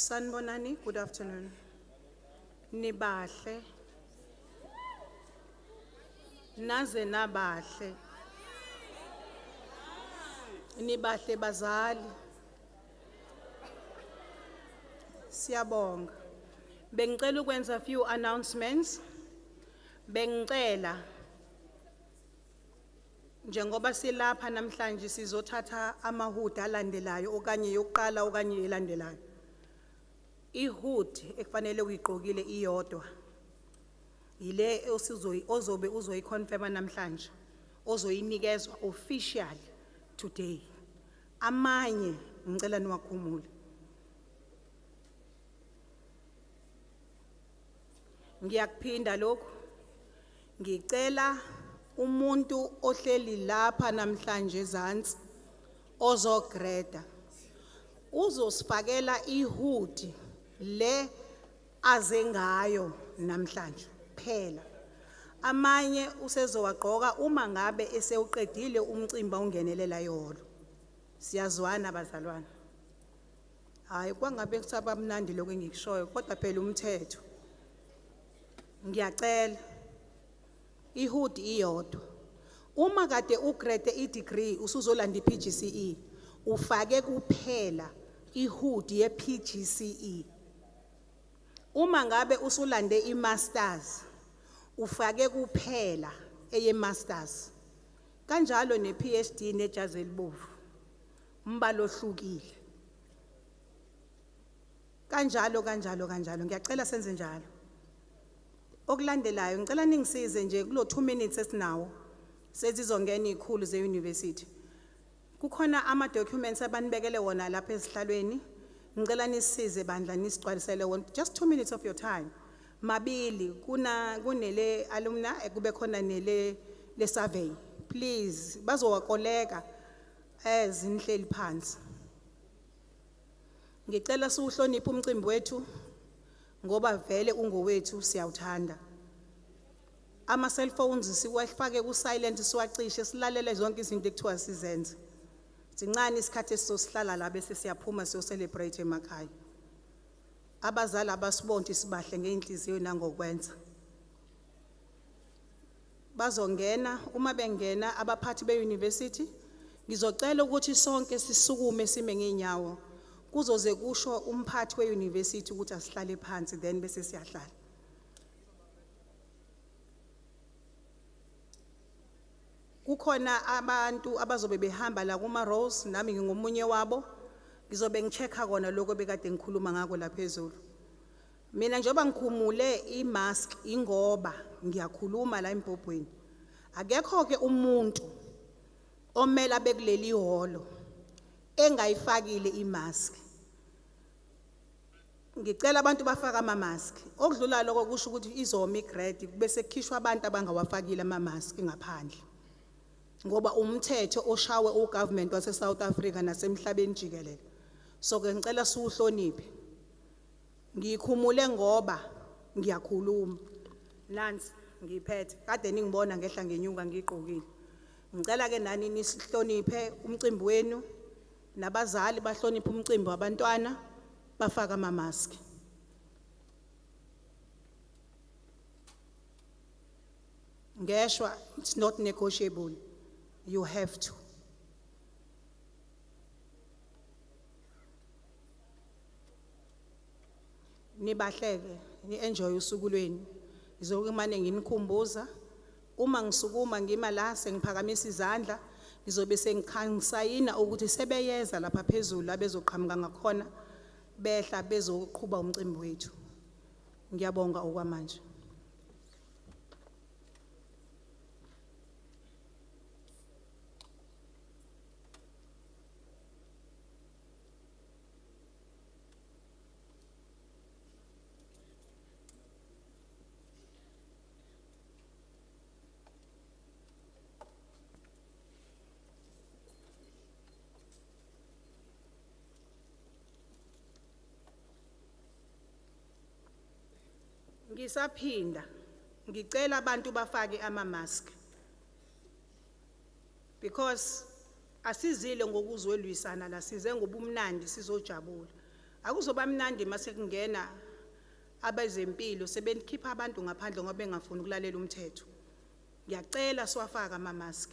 Sanibonani, good afternoon. Nibahle. Naze nabahle. Nibahle bazali. Siyabonga. Bengicela ukwenza a few announcements. Bengicela njengoba silapha namhlanje sizothatha amahuda alandelayo okanye yokuqala okanye elandelayo. Ihood ekufanele uyigqokile iyodwa. Ile ozobe uzoyiconfirma namhlanje. Ozoyinikezwa official today. Amanye ngicela niwakhumule. Ngiyakuphinda lokho. Ngicela umuntu ohleli lapha namhlanje ezantsi ozogreda uzosifakela ihood le azengayo namhlanje phela. Amanye usezowagqoka uma ngabe esewuqedile umcimbi ungenelela yolo. Siyazwana bazalwane. Hayi kwangabe kusaba mnandi lokho engikushoyo kodwa phela umthetho. Ngiyacela ihood iyodwa. Uma kade ugrade i-degree usuzolanda i-PGCE ufake kuphela ihood ye-PGCE. Uma ngabe usulande i-masters ufake kuphela eye-masters. Kanjalo ne-PhD nejazi elibovu umbalo ohlukile. Kanjalo ngiyacela senze njalo. Okulandelayo ngicela ningisize nje kulo 2 minutes esinawo sezizongena izikhulu ze-university. Kukhona ama-documents abanibekele wona lapha ezihlalweni. Ngicela nisize bandla nisigcwalisele wona just 2 minutes of your time. Mabili kunele alumni kube khona nele survey. Please bazowakoleka ezinihleli phansi. Ngicela siuhloniphe umcimbi wethu ngoba vele ungowethu siyawuthanda. Ama cell phones siwafake ku silent siwacishe silalele zonke izinto ekuthiwa sizenze. Sincane isikhathi esizosihlala la bese siyaphuma siyocelebrate emakhaya. Abazali abasibonke sibahle ngeinhliziyo nangokwenza. Bazongena uma bengena abaphathi beuniversity ngizocela ukuthi sonke sisukume sime ngeenyawo. Kuzoze kusho umphathi weuniversity ukuthi asihlale phansi then bese siyahlala. Kukhona abantu abazobe behamba la kuma rows nami ngingomunye wabo. Ngizobe ngichecka kona lokho bekade ngikhuluma ngako la phezulu. Mina njoba ngikhumule imask ingoba ngiyakhuluma la embhobweni. Akekho ke umuntu omela bekuleli holo engayifakile imask. Ngicela abantu bafaka ama mask. Okudlula lokho kusho ukuthi izomigrate bese kukhishwa abantu abangawafakile ama mask ngaphandle. Ngoba umthetho oshawe ugovernment wase South Africa nasemhlabeni jikelele. So ke ngicela siuhloniphe. Ngikhumule ngoba ngiyakhuluma. Nansi ngiphethe kade ningibona ngehla ngenyuka ngigqokile. Ngicela ke nani nisihloniphe umcimbi wenu nabazali bahloniphe umcimbi wabantwana bafaka ama mask. Ngeshwa it's not negotiable. You have to. Nibahleke, ni enjoy usuku lweni. Ngizokumane nginikhumbuza uma ngisukuma ngima la sengiphakamisa izandla ngizobe sengikhansayina ukuthi sebeyeza lapha phezulu abezoqhamuka ngakhona behla bezoqhubha umcimbi wethu. Ngiyabonga okwamanje. Ngisaphinda ngicela abantu bafake ama mask because asizile ngokuzwelwisana la size ngobumnandi sizojabula. Akuzoba mnandi mase kungena abezempilo sebekhipha abantu ngaphandle ngoba bengafuni ukulalela umthetho. Ngiyacela siwafaka ama-mask.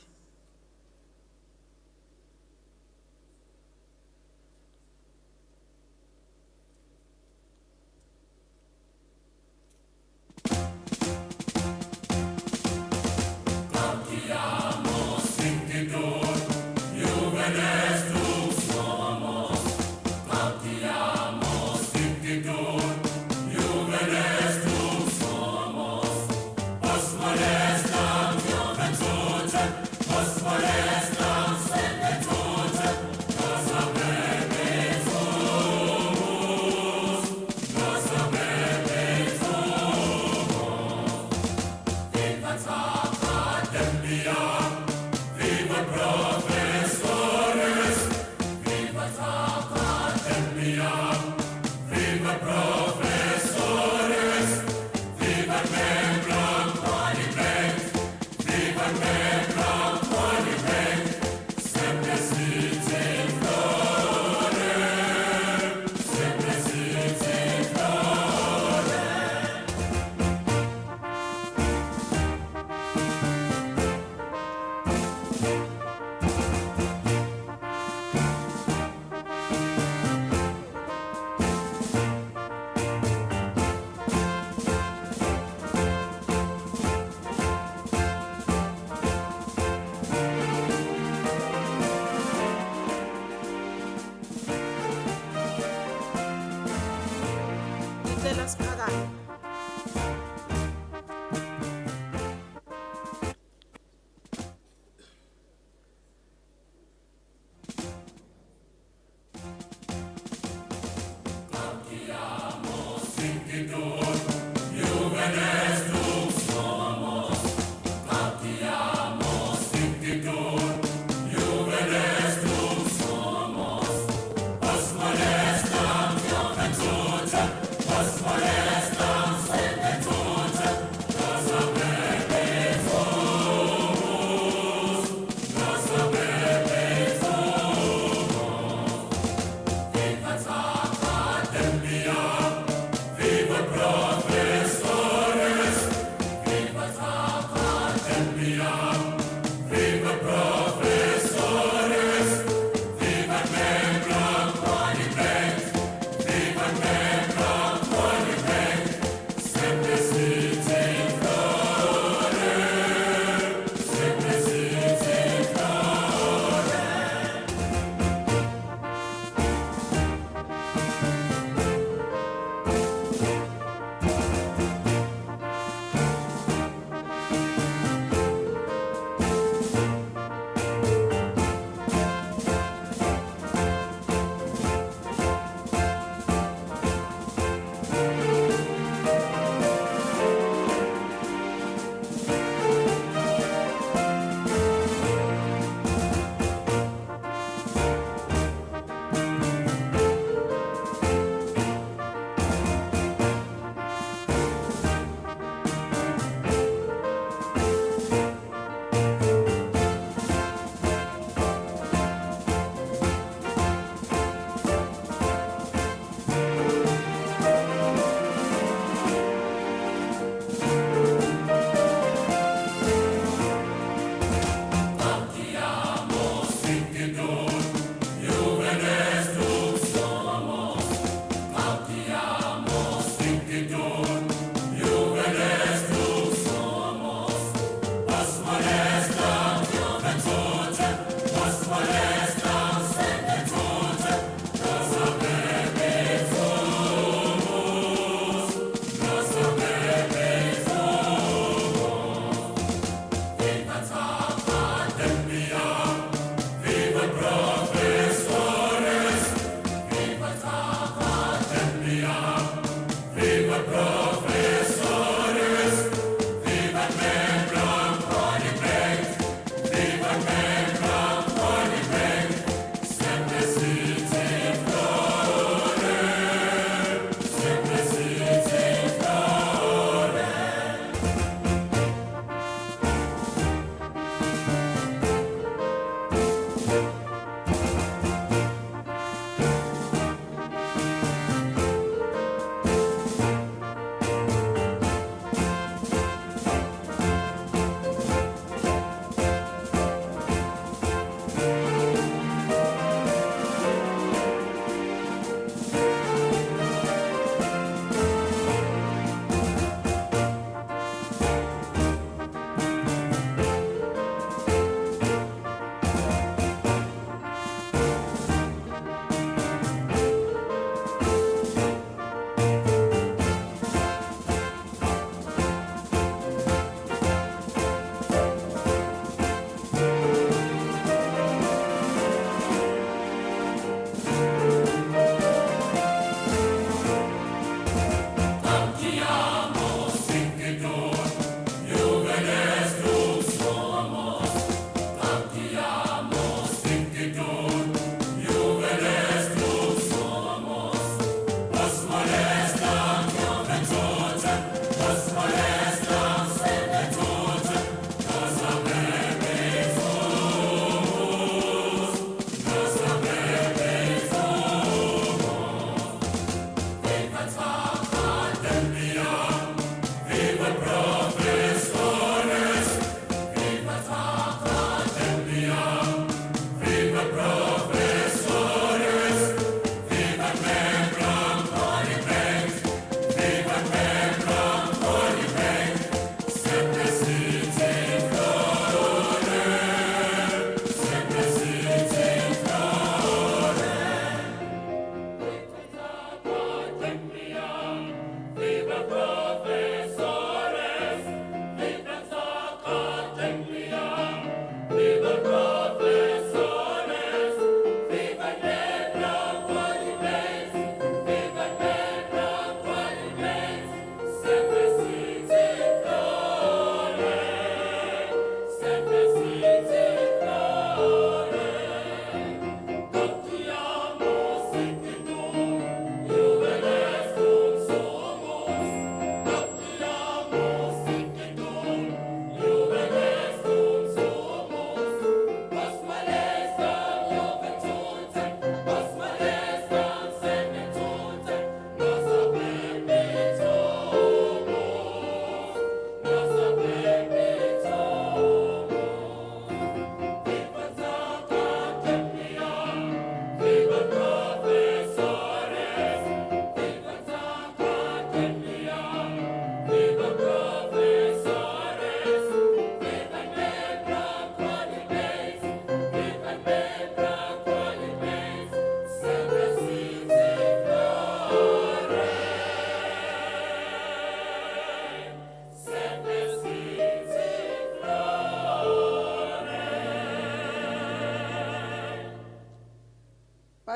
Ngicela siphakame.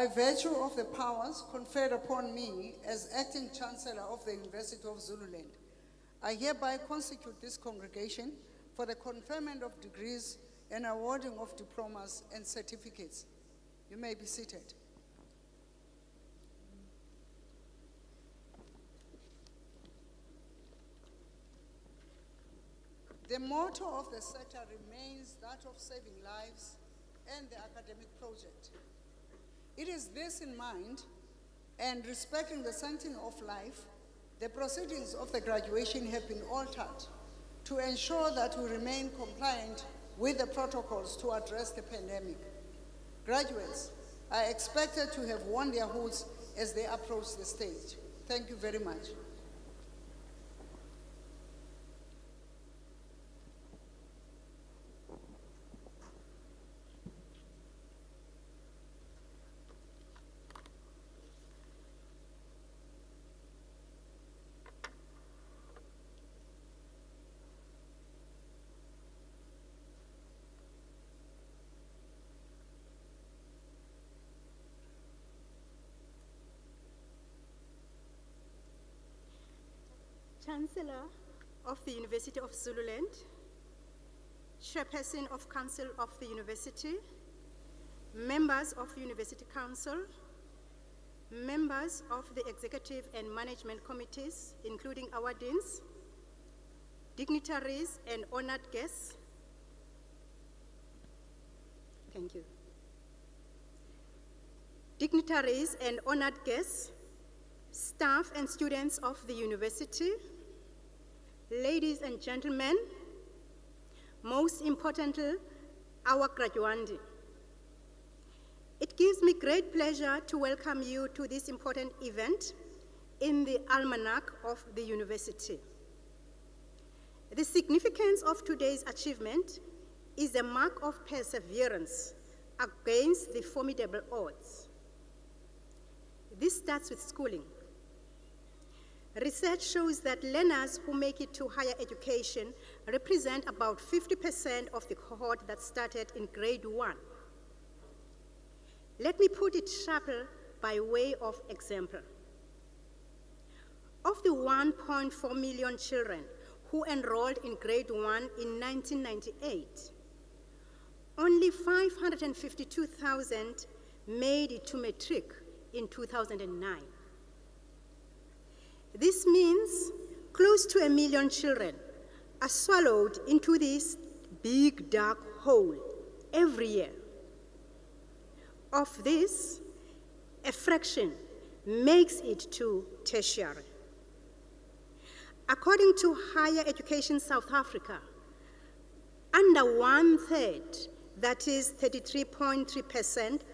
By virtue of the powers conferred upon me as Acting Chancellor of the University of Zululand, I hereby consecute this congregation for the conferment of degrees and awarding of diplomas and certificates. You may be seated. The motto of the sector remains that of saving lives and the academic project. It is this in mind, and respecting the sanctity of life, the proceedings of the graduation have been altered to ensure that we remain compliant with the protocols to address the pandemic. Graduates are expected to have worn their hoods as they approach the stage. Thank you very much. Chancellor of the University of Zululand, Chairperson of Council of the University, members of University Council, members of the Executive and Management Committees, including our deans, dignitaries and honored guests. Thank you. Dignitaries and honored guests, staff and students of the university, ladies and gentlemen, most importantly, our graduandi. It gives me great pleasure to welcome you to this important event in the almanac of the university. The significance of today's achievement is a mark of perseverance against the formidable odds. This starts with schooling. Research shows that learners who make it to higher education represent about 50% of the cohort that started in grade 1. Let me put it sharply by way of example. Of the 1.4 million children who enrolled in grade 1 in 1998, only 552,000 made it to matric in 2009. This means close to 1 million children are swallowed into this big dark hole every year. Of this, a fraction makes it to tertiary. According to Higher Education South Africa, under 1/3, that is 33.3%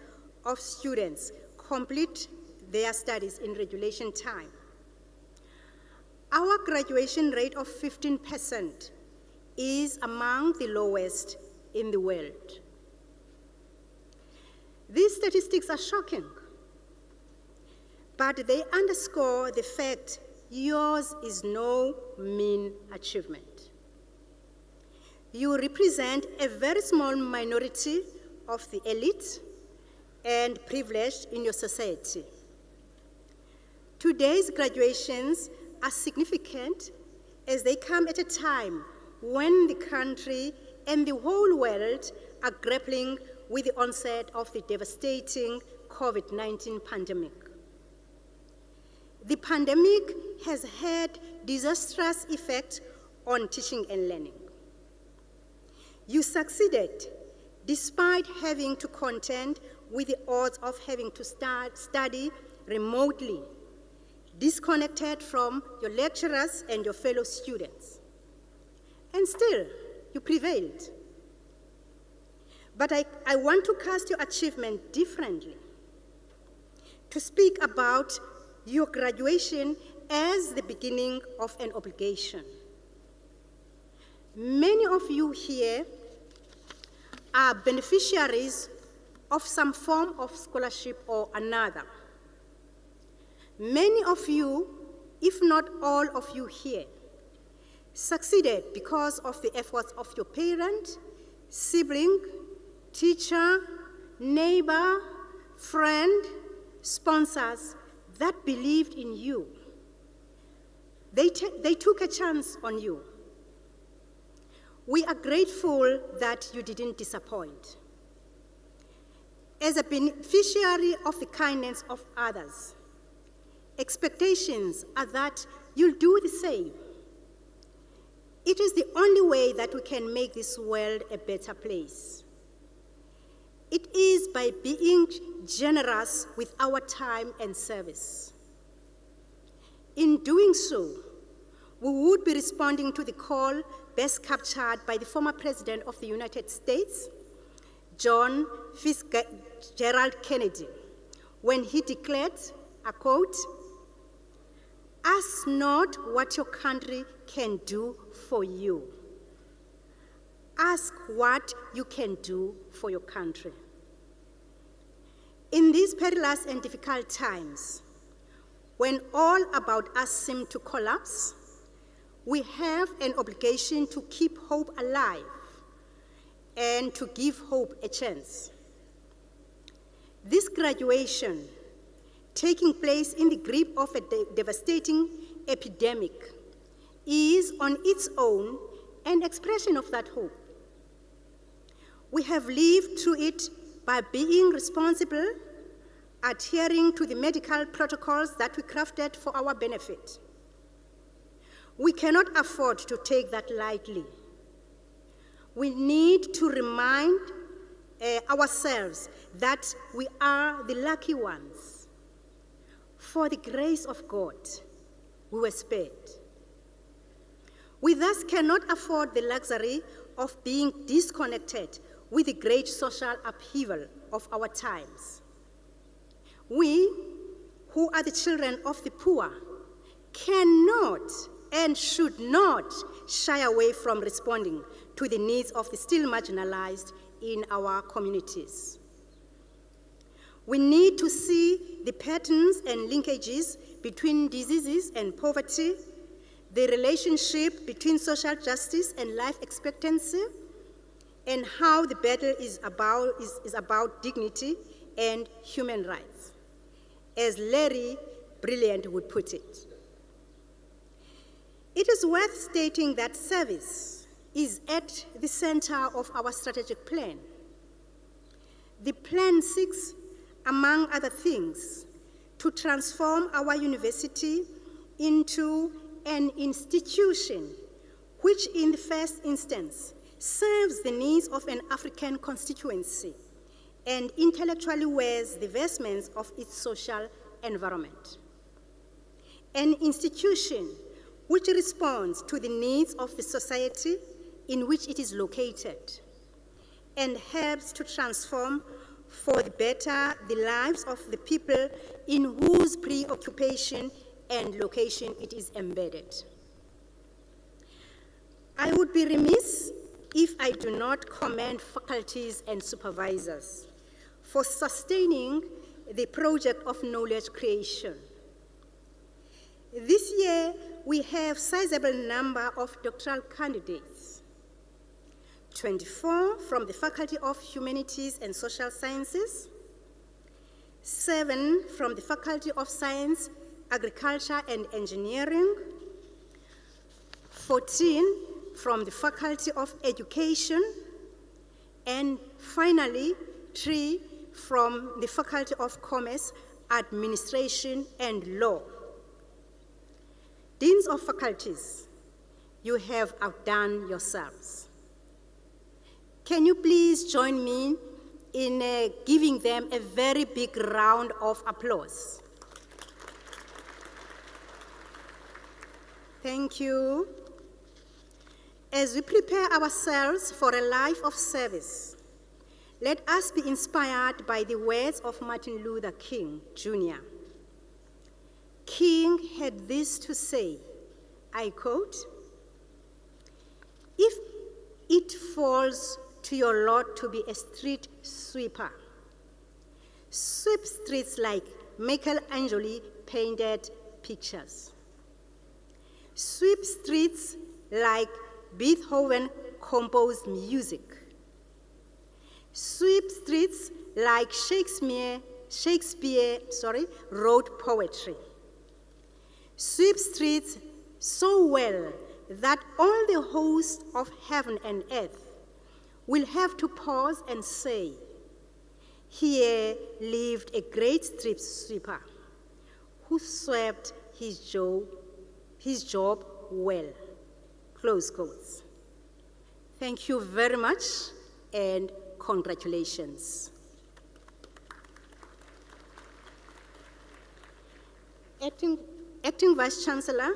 of students complete their studies in regulation time. Our graduation rate of 15% is among the lowest in the world. These statistics are shocking, but they underscore the fact yours is no mean achievement. You represent a very small minority of the elite and privileged in your society. Today's graduations are significant as they come at a time when the country and the whole world are grappling with the onset of the devastating COVID-19 pandemic. The pandemic has had disastrous effects on teaching and learning. You succeeded despite having to contend with the odds of having to study remotely, disconnected from your lecturers and your fellow students. And still, you prevailed. But I want to cast your achievement differently, to speak about your graduation as the beginning of an obligation. Many of you here are beneficiaries of some form of scholarship or another. Many of you, if not all of you here, succeeded because of the efforts of your parent, sibling, teacher, neighbor, friend, sponsors that believed in you. They took a chance on you. We are grateful that you didn't disappoint. As a beneficiary of the kindness of others, expectations are that you'll do the same. It is the only way that we can make this world a better place. It is by being generous with our time and service. In doing so, we would be responding to the call best captured by the former President of the United States, John Fitzgerald Kennedy, when he declared, I quote, "Ask not what your country can do for you. Ask what you can do for your country." In these perilous and difficult times, when all about us seem to collapse, we have an obligation to keep hope alive and to give hope a chance. This graduation, taking place in the grip of a devastating epidemic, is on its own an expression of that hope. We have lived through it by being responsible, adhering to the medical protocols that we crafted for our benefit. We cannot afford to take that lightly. We need to remind ourselves that we are the lucky ones. For the grace of God, we were spared. We thus cannot afford the luxury of being disconnected with the great social upheaval of our times. We, who are the children of the poor, cannot and should not shy away from responding to the needs of the still marginalized in our communities. We need to see the patterns and linkages between diseases and poverty, the relationship between social justice and life expectancy, and how the battle is about dignity and human rights, as Larry Brilliant would put it. It is worth stating that service is at the center of our strategic plan. The plan seeks, among other things, to transform our university into an institution which, in the first instance, serves the needs of an African constituency and intellectually wears the vestments of its social environment. An institution which responds to the needs of the society in which it is located and helps to transform for the better the lives of the people in whose preoccupation and location it is embedded. I would be remiss if I do not commend faculties and supervisors for sustaining the project of knowledge creation. This year, we have a sizable number of doctoral candidates, 24 from the Faculty of Humanities and Social Sciences, 7 from the Faculty of Science, Agriculture and Engineering, 14 from the Faculty of Education, and finally, 3 from the Faculty of Commerce, Administration, and Law. Deans of faculties, you have outdone yourselves. Can you please join me in giving them a very big round of applause? Thank you. As we prepare ourselves for a life of service, let us be inspired by the words of Martin Luther King, Jr. King had this to say, I quote, "If it falls to your lot to be a street sweeper, sweep streets like Michelangelo painted pictures. Sweep streets like Beethoven composed music. Sweep streets like Shakespeare Shakespeare wrote poetry. Sweep streets so well that all the hosts of heaven and earth will have to pause and say, here lived a great street sweeper who swept his job well. Close quotes. Thank you very much and congratulations. Acting Vice Chancellor,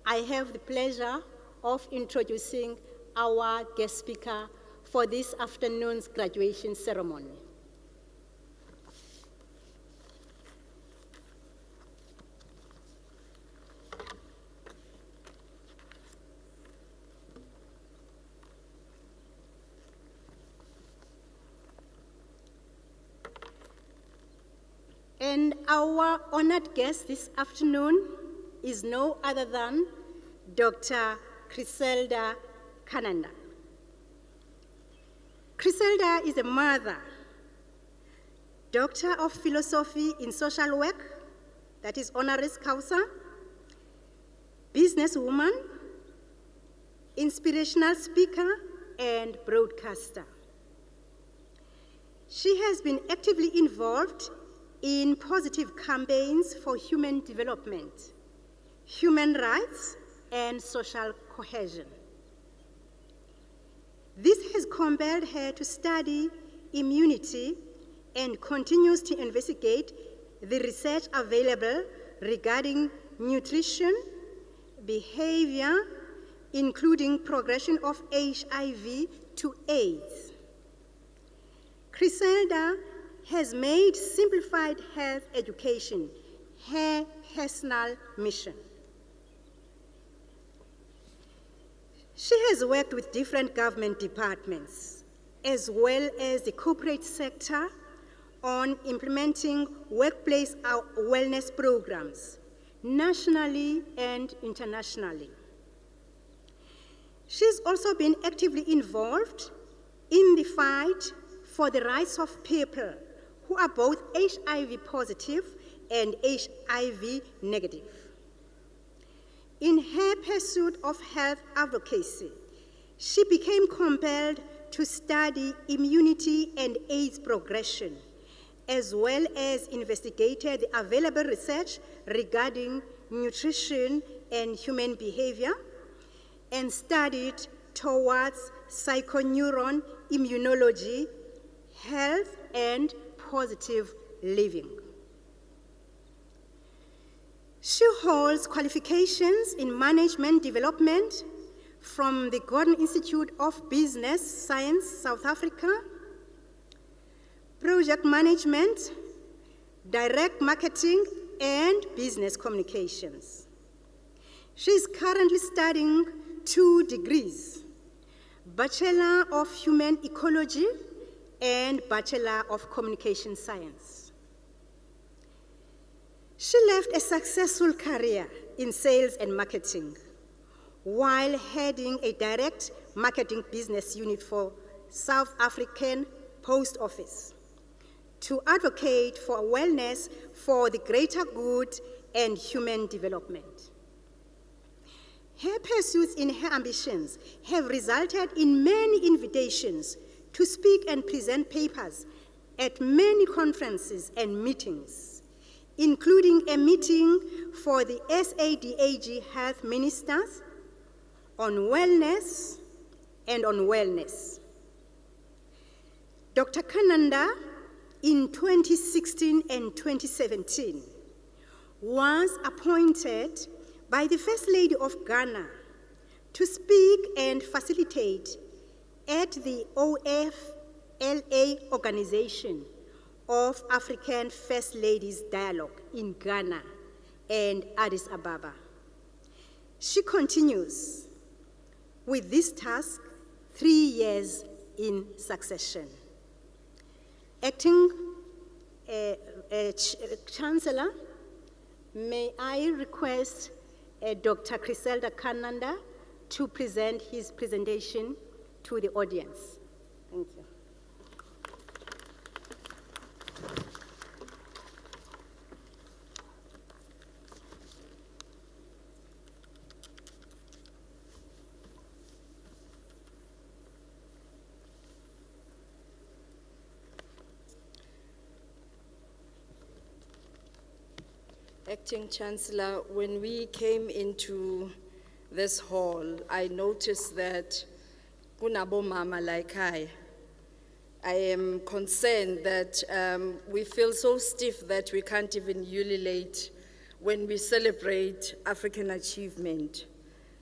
I have the pleasure of introducing our guest speaker for this afternoon's graduation ceremony. And our honored guest this afternoon is no other than Dr. Griselda Kananda. Griselda is a mother, Doctor of Philosophy in Social Work, that is honoris causa, businesswoman, inspirational speaker, and broadcaster. She has been actively involved in positive campaigns for human development, human rights, and social cohesion. This has compelled her to study immunity and continues to investigate the research available regarding nutrition, behavior, including progression of HIV to AIDS. Griselda has made simplified health education her personal mission. She has worked with different government departments, as well as the corporate sector, on implementing workplace wellness programs, nationally and internationally. She's also been actively involved in the fight for the rights of people who are both HIV positive and HIV negative. In her pursuit of health advocacy, she became compelled to study immunity and AIDS progression, as well as investigated the available research regarding nutrition and human behavior, and studied towards psychoneuron immunology, health, and positive living. She holds qualifications in management development from the Gordon Institute of Business Science, South Africa, project management, direct marketing, and business communications. She is currently studying 2 degrees, Bachelor of Human Ecology and Bachelor of Communication Science. She left a successful career in sales and marketing while heading a direct marketing business unit for South African Post Office to advocate for wellness for the greater good and human development. Her pursuits and her ambitions have resulted in many invitations to speak and present papers at many conferences and meetings, including a meeting for the SADAG Health Ministers on wellness and on wellness. Dr. Kananda, in 2016 and 2017, was appointed by the First Lady of Ghana to speak and facilitate at the OFLA Organization of African First Ladies Dialogue in Ghana and Addis Ababa. She continues with this task 3 years in succession. Acting Chancellor, may I request Dr. Griselda Kananda to present his presentation to the audience. Thank you. Acting Chancellor, when we came into this hall, I noticed that kunabo mama like I am concerned that we feel so stiff that we can't even ululate when we celebrate African achievement.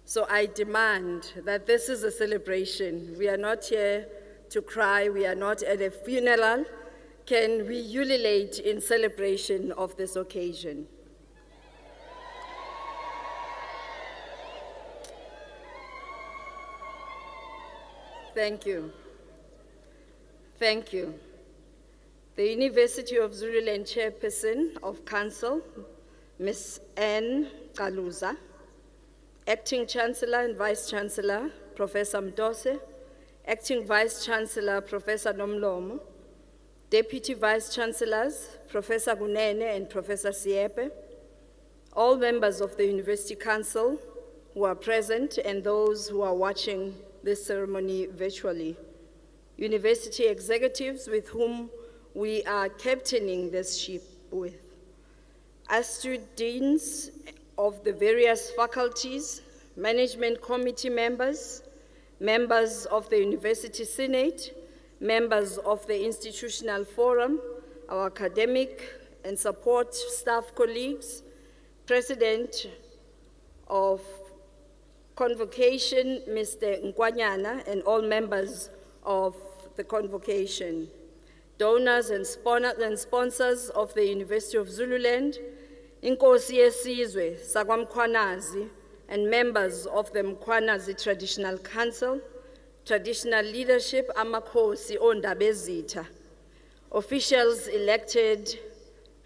So I demand that this is a celebration. We are not here to cry, we are not at a funeral. Can we ululate in celebration of this occasion? Thank you. Thank you. The University of Zululand Chairperson of Council, Ms. Anne Kaluza, Acting Chancellor and Vice Chancellor, Professor Mdose, Acting Vice Chancellor, Professor Nomlomo, Deputy Vice Chancellors, Professor Gunene and Professor Siepe, all members of the University Council who are present and those who are watching this ceremony virtually, university executives with whom we are captaining this ship with, astute deans of the various faculties, management committee members, members of the University Senate, members of the Institutional Forum, our academic and support staff colleagues, President of Convocation, Mr. Nkwanyana, and all members of the convocation, donors and sponsors of the University of Zululand, Inkosi yesizwe sakwaMkhwanazi, and members of the Mkhwanazi Traditional Council, traditional leadership, amakhosi ondabezitha, officials elected,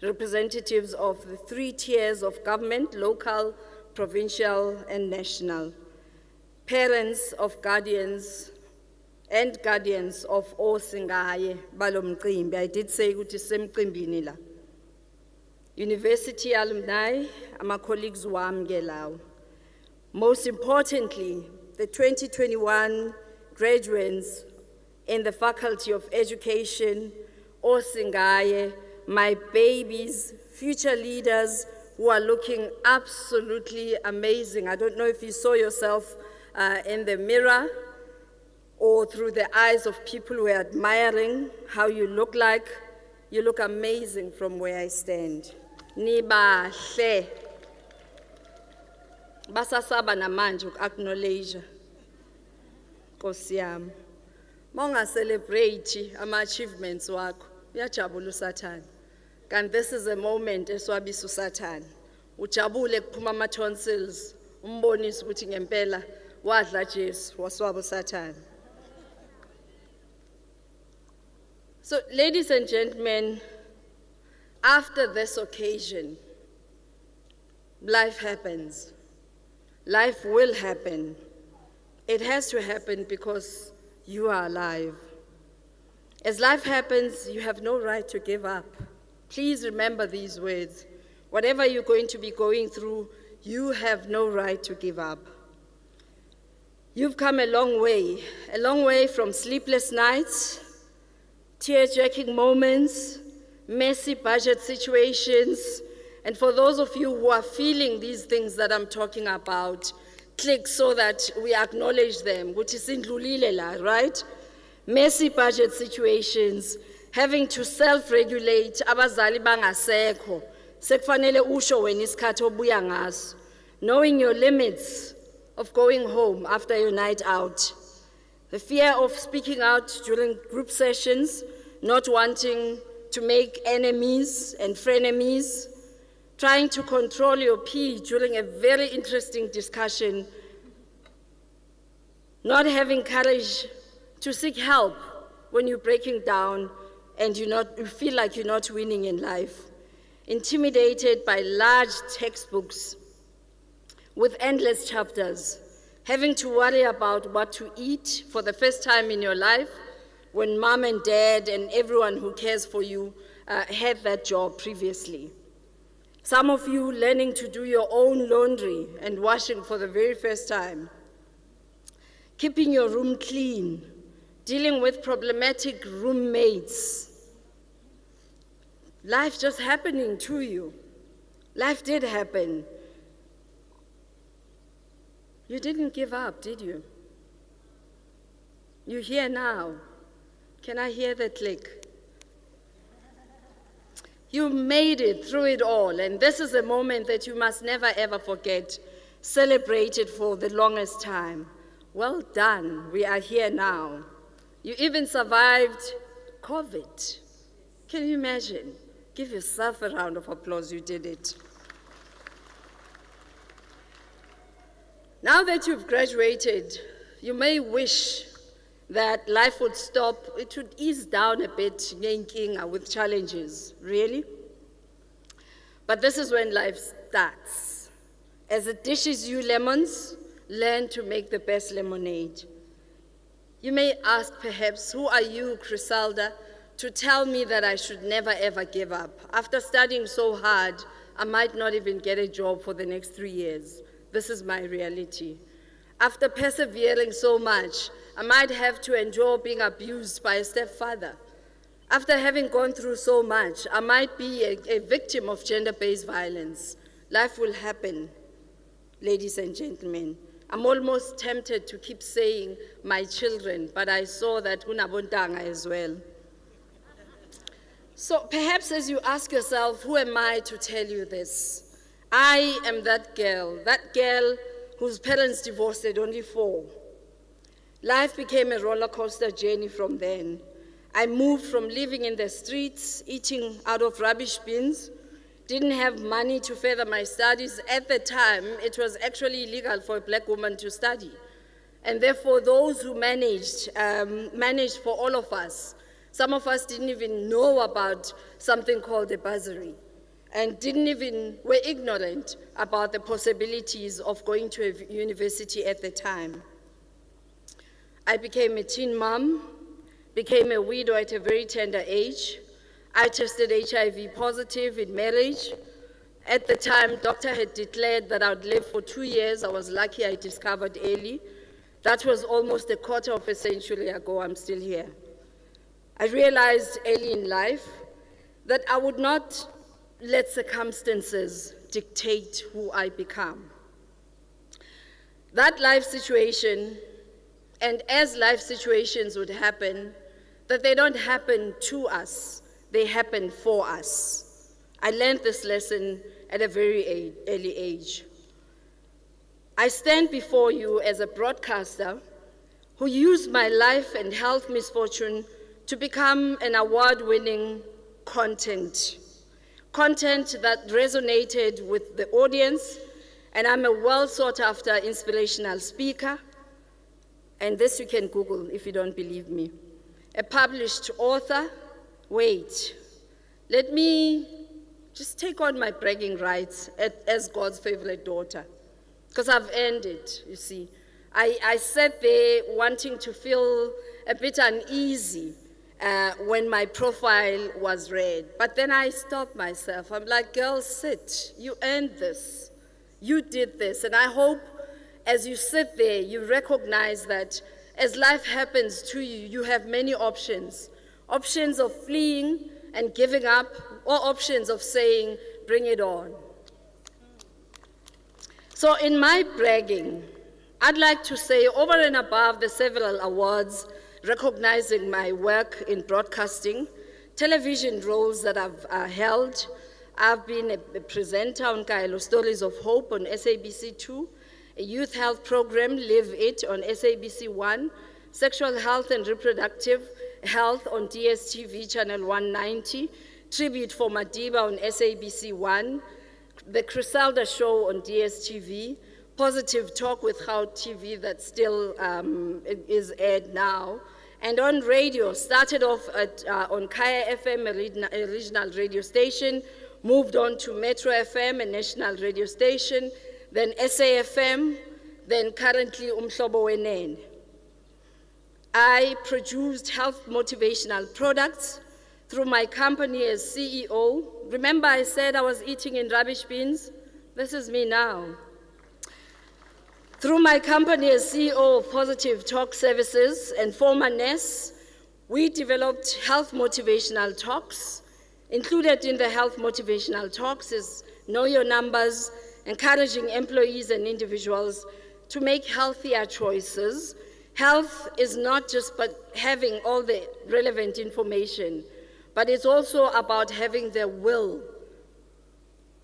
representatives of the 3 tiers of government, local, provincial, and national, parents of guardians and guardians of osingaye balomqimbi. I did say ukuthi semqimbini la. University alumni, ama colleagues wami ke lawo. Most importantly, the 2021 graduates in the Faculty of Education, osingaye, my babies, future leaders who are looking absolutely amazing. I don't know if you saw yourself in the mirror or through the eyes of people who are admiring how you look like. You look amazing from where I stand. Nibahle. Basasaba namanje uku-acknowledge. Nkosi yami. Monga celebrate ama-achievements wakho. Uyajabula usathane. And this is a moment eswabisa usathane. Ujabule kuphuma ama-tonsils. Umbonise ukuthi ngempela wadla Jesu waswaba usathane. So, ladies and gentlemen, after this occasion, life happens. Life will happen. It has to happen because you are alive. As life happens, you have no right to give up. Please remember these words. Whatever you're going to be going through, you have no right to give up. You've come a long way from sleepless nights, tear-jerking moments, messy budget situations, and for those of you who are feeling these things that I'm talking about, click so that we acknowledge them, which is indlulile la, right? Messy budget situations, having to self-regulate, abazali bangasekho, sekufanele usho wena isikhathi obuya ngaso, knowing your limits of going home after your night out, the fear of speaking out during group sessions, not wanting to make enemies and frenemies, trying to control your pee during a very interesting discussion, not having courage to seek help when you're breaking down and you feel like you're not winning in life, intimidated by large textbooks with endless chapters, having to worry about what to eat for the first time in your life when mom and dad and everyone who cares for you had that job previously. Some of you learning to do your own laundry and washing for the very first time, keeping your room clean, dealing with problematic roommates, life just happening to you. Life did happen. You didn't give up, did you? You're here now. Can I hear the click? You made it through it all, and this is a moment that you must never ever forget. Celebrate it for the longest time. Well done, we are here now. You even survived COVID. Can you imagine? Give yourself a round of applause, you did it. Now that you've graduated, you may wish that life would stop, it would ease down a bit with challenges, really. But this is when life starts. As it dishes you lemons, learn to make the best lemonade. You may ask perhaps, who are you, Criselda, to tell me that I should never ever give up? After studying so hard, I might not even get a job for the next 3 years. This is my reality. After persevering so much, I might have to endure being abused by a stepfather. After having gone through so much, I might be a victim of gender-based violence. Life will happen, ladies and gentlemen. I'm almost tempted to keep saying my children, but I saw that unabontanga as well. So perhaps as you ask yourself, who am I to tell you this? I am that girl whose parents divorced at only 4. Life became a roller coaster journey from then. I moved from living in the streets, eating out of rubbish bins, didn't have money to further my studies. At the time, it was actually illegal for a black woman to study. And therefore, those who managed for all of us. Some of us didn't even know about something called a bursary, and were ignorant about the possibilities of going to a university at the time. I became a teen mom, became a widow at a very tender age. I tested HIV positive in marriage. At the time, doctor had declared that I would live for 2 years. I was lucky I discovered early. That was almost a quarter of a century ago. I'm still here. I realized early in life that I would not let circumstances dictate who I become. That life situation, and as life situations would happen, that they don't happen to us, they happen for us. I learned this lesson at a very early age. I stand before you as a broadcaster who used my life and health misfortune to become an award-winning content that resonated with the audience, and I'm a well-sought-after inspirational speaker, and this you can Google if you don't believe me. A published author. Wait, let me just take on my bragging rights as God's favorite daughter, because I've earned it, you see. I sat there wanting to feel a bit uneasy when my profile was read. But then I stopped myself. I'm like, girl, sit. You earned this. You did this. And I hope as you sit there, you recognize that as life happens to you, you have many options. Options of fleeing and giving up, or options of saying, bring it on. So in my bragging, I'd like to say, over and above the several awards recognizing my work in broadcasting, television roles that I've held, I've been a presenter on Kaelo Stories of Hope on SABC2, a youth health program, Live It, on SABC1, sexual health and reproductive health on DSTV channel 190, Tribute for Madiba on SABC1, the Criselda Show on DSTV, Positive Talk with How TV that still is aired now, and on radio, started off on Kaya FM, a regional radio station, moved on to Metro FM, a national radio station, then SAFM, then currently Umhlobo Wenene. I produced health motivational products through my company as CEO. Remember I said I was eating in rubbish bins? This is me now. Through my company as CEO of Positive Talk Services and former NES, we developed health motivational talks. Included in the health motivational talks is know your numbers, encouraging employees and individuals to make healthier choices. Health is not just about having all the relevant information, but it's also about having the will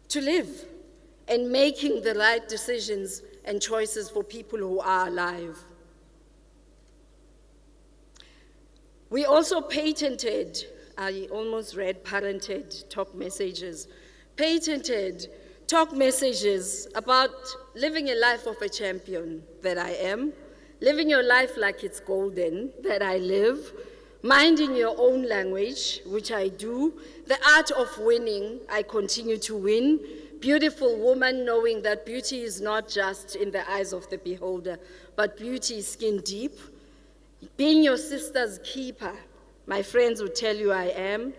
to live and making the right decisions and choices for people who are alive. We also patented, I almost read parented talk messages, patented talk messages about living a life of a champion that I am, living your life like it's golden that I live, minding your own language, which I do, the art of winning, I continue to win, beautiful woman knowing that beauty is not just in the eyes of the beholder, but beauty is skin deep, being your sister's keeper, my friends would tell you I am.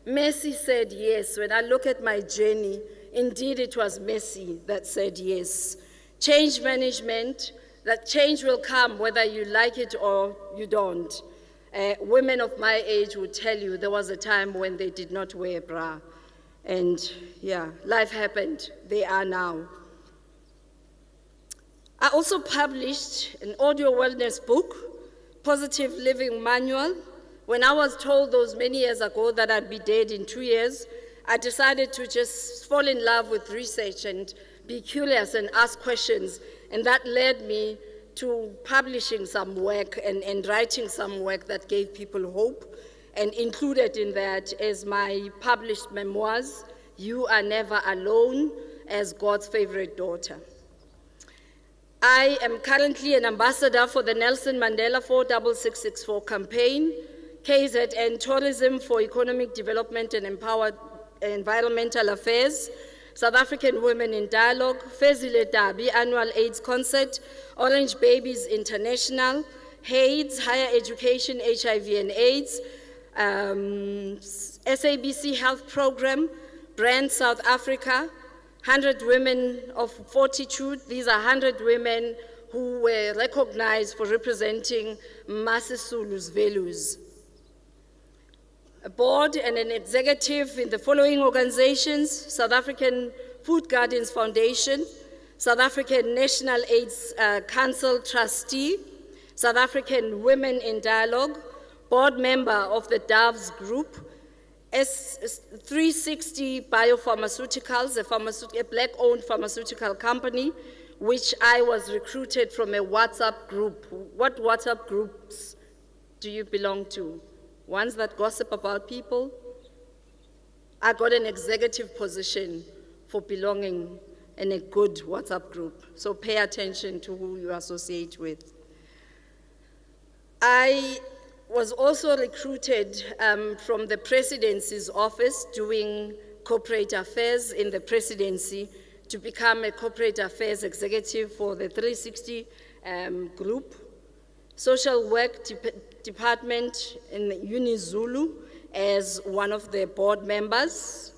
Mercy said yes. When I look at my journey, indeed it was Mercy that said yes. Change management, that change will come whether you like it or you don't. Women of my age would tell you there was a time when they did not wear a bra. And yeah, life happened. They are now. I also published an audio wellness book, Positive Living Manual. When I was told those many years ago that I'd be dead in 2 years, I decided to just fall in love with research and be curious and ask questions. And that led me to publishing some work and writing some work that gave people hope. And included in that is my published memoirs, You Are Never Alone, as God's Favorite Daughter. I am currently an ambassador for the Nelson Mandela 46664 campaign, KZN Tourism for Economic Development and Empowered Environmental Affairs, South African Women in Dialogue, Fezile Dabi Annual AIDS Concert, Orange Babies International, AIDS, Higher Education, HIV and AIDS, SABC Health Program, Brand South Africa, 100 Women of Fortitude. These are 100 women who were recognized for representing Masisulu's values. A board and an executive in the following organizations: South African Food Gardens Foundation, South African National AIDS Council Trustee, South African Women in Dialogue, board member of the Doves Group, S360 Biopharmaceuticals, a black-owned pharmaceutical company, which I was recruited from a WhatsApp group. What WhatsApp groups do you belong to? Ones that gossip about people? I got an executive position for belonging in a good WhatsApp group, so pay attention to who you associate with. I was also recruited from the presidency's office doing corporate affairs in the presidency to become a corporate affairs executive for the 360 group, social work department in UniZulu as one of the board members,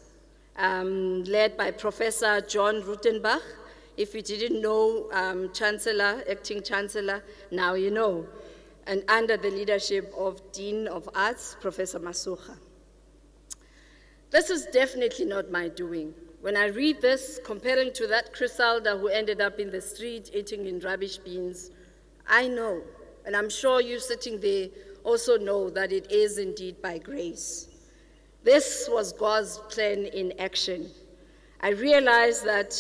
led by Professor John Rutenbach. If you didn't know Chancellor, acting Chancellor, now you know. And under the leadership of Dean of Arts, Professor Masucha. This is definitely not my doing. When I read this, comparing to that Crisalda who ended up in the street eating in rubbish bins, I know, and I'm sure you sitting there also know that it is indeed by grace. This was God's plan in action. I realized that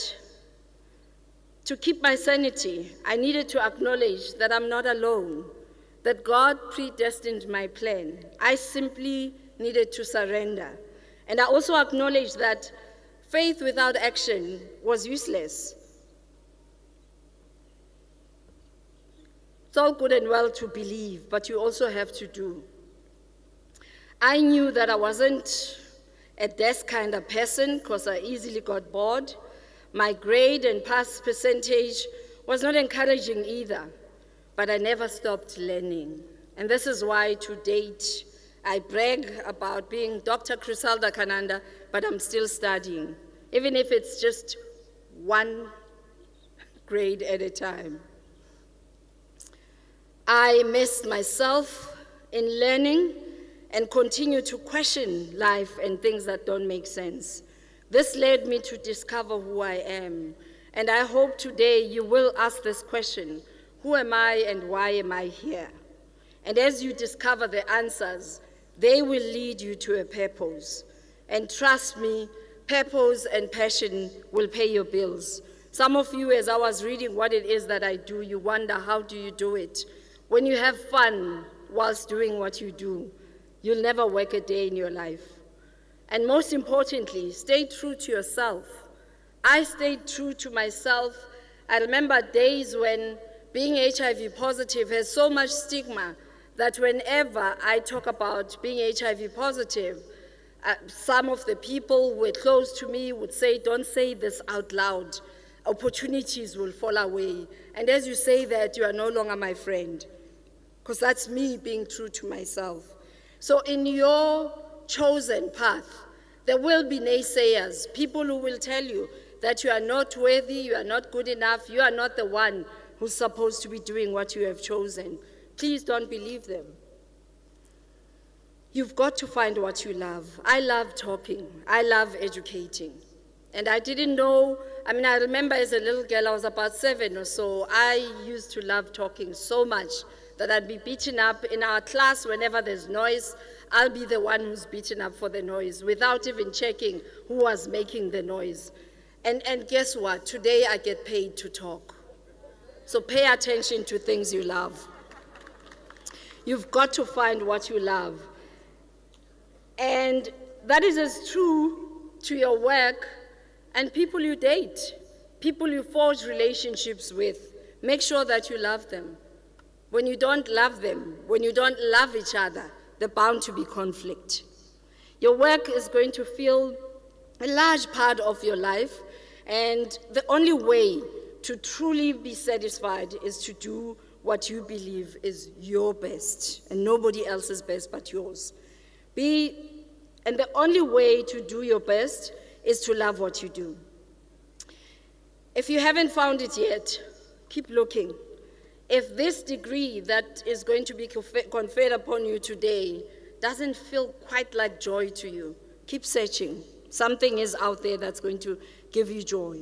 to keep my sanity, I needed to acknowledge that I'm not alone, that God predestined my plan. I simply needed to surrender. And I also acknowledged that faith without action was useless. It's all good and well to believe, but you also have to do. I knew that I wasn't a desk kind of person because I easily got bored. My grade and pass percentage was not encouraging either. But I never stopped learning. And this is why to date, I brag about being Dr. Crisalda Kananda, but I'm still studying, even if it's just one grade at a time. I immersed myself in learning and continue to question life and things that don't make sense. This led me to discover who I am. And I hope today you will ask this question: who am I and why am I here? And as you discover the answers, they will lead you to a purpose. And trust me, purpose and passion will pay your bills. Some of you, as I was reading what it is that I do, you wonder, how do you do it? When you have fun whilst doing what you do, you'll never work a day in your life. And most importantly, stay true to yourself. I stayed true to myself. I remember days when being HIV positive has so much stigma that whenever I talk about being HIV positive, some of the people who were close to me would say, don't say this out loud. Opportunities will fall away. And as you say that, you are no longer my friend. Because that's me being true to myself. So in your chosen path, there will be naysayers, people who will tell you that you are not worthy, you are not good enough, you are not the one who's supposed to be doing what you have chosen. Please don't believe them. You've got to find what you love. I love talking. I love educating. And I didn't know, I remember as a little girl, I was about 7 or so, I used to love talking so much that I'd be beaten up in our class whenever there's noise. I'll be the one who's beaten up for the noise without even checking who was making the noise. And guess what? Today I get paid to talk. So pay attention to things you love. You've got to find what you love. And that is as true to your work and people you date, people you forge relationships with. Make sure that you love them. When you don't love them, when you don't love each other, there's bound to be conflict. Your work is going to fill a large part of your life, and the only way to truly be satisfied is to do what you believe is your best, and nobody else's best but yours. And the only way to do your best is to love what you do. If you haven't found it yet, keep looking. If this degree that is going to be conferred upon you today doesn't feel quite like joy to you, keep searching. Something is out there that's going to give you joy.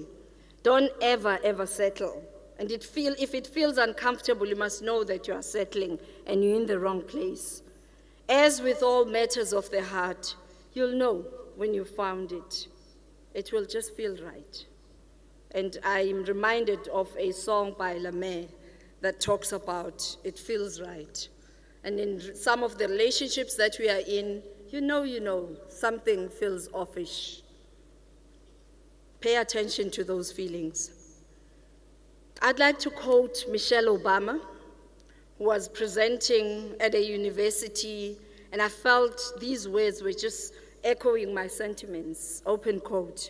Don't ever, ever settle. And if it feels uncomfortable, you must know that you are settling and you're in the wrong place. As with all matters of the heart, you'll know when you found it. It will just feel right. And I'm reminded of a song by Lamé that talks about it feels right. And in some of the relationships that we are in, you know, something feels offish. Pay attention to those feelings. I'd like to quote Michelle Obama, who was presenting at a university, and I felt these words were just echoing my sentiments, open quote.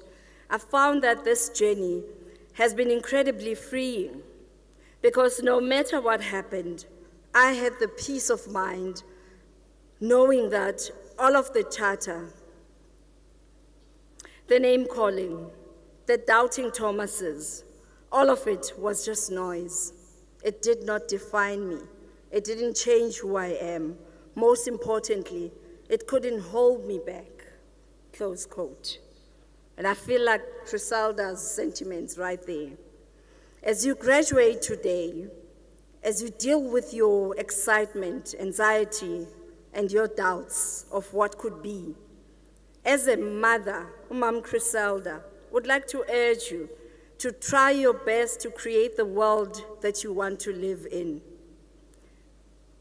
I found that this journey has been incredibly freeing because no matter what happened, I had the peace of mind knowing that all of the chatter, the name calling, the doubting Thomases, all of it was just noise. It did not define me. It didn't change who I am. Most importantly, it couldn't hold me back, close quote. And I feel like Criselda's sentiments right there. As you graduate today, as you deal with your excitement, anxiety, and your doubts of what could be, as a mother, Mom Criselda would like to urge you to try your best to create the world that you want to live in.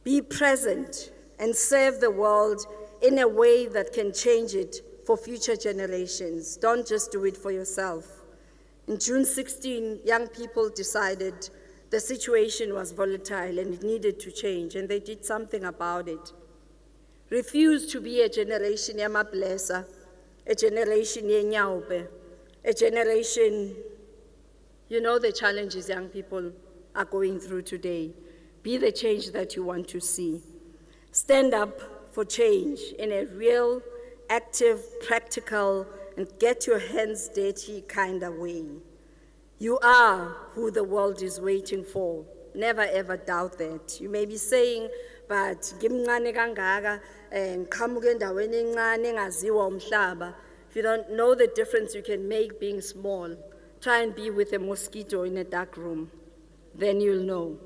Be present and serve the world in a way that can change it for future generations. Don't just do it for yourself. In June 16, young people decided the situation was volatile and it needed to change, and they did something about it. Refuse to be a generation yamablesa, a generation yenyaupe, a generation, you know the challenges young people are going through today. Be the change that you want to see. Stand up for change in a real, active, practical, and get your hands dirty kind of way. You are who the world is waiting for. Never ever doubt that. You may be saying, but ngimncane kangaka, ngiqhamuke endaweni encane engaziwa umhlaba. If you don't know the difference you can make being small, try and be with a mosquito in a dark room. Then you'll know.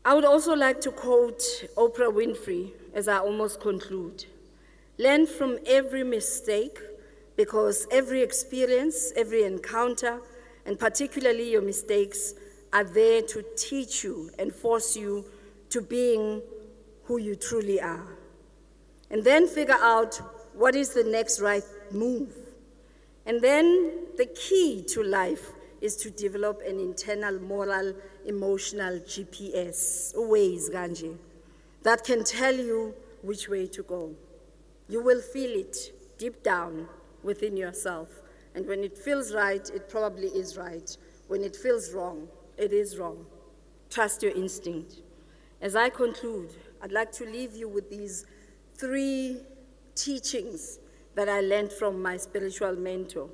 I would also like to quote Oprah Winfrey as I almost conclude. Learn from every mistake, because every experience, every encounter, and particularly your mistakes, are there to teach you and force you to being who you truly are. And then figure out what is the next right move. And then the key to life is to develop an internal moral, emotional GPS, Waze kanje, that can tell you which way to go. You will feel it deep down within yourself. And when it feels right, it probably is right. When it feels wrong, it is wrong. Trust your instinct. As I conclude, I'd like to leave you with these 3 teachings that I learned from my spiritual mentor.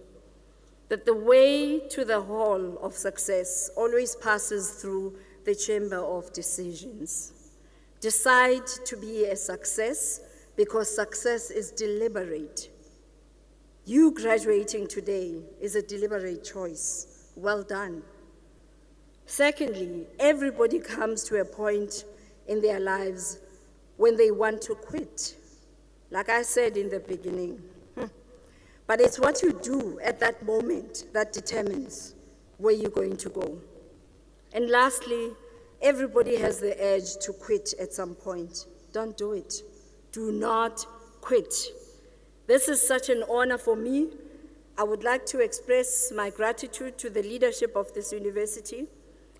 That the way to the hall of success always passes through the chamber of decisions. Decide to be a success, because success is deliberate. You graduating today is a deliberate choice. Well done. Secondly, everybody comes to a point in their lives when they want to quit. Like I said in the beginning. But it's what you do at that moment that determines where you're going to go. And lastly, everybody has the urge to quit at some point. Don't do it. Do not quit. This is such an honor for me. I would like to express my gratitude to the leadership of this university,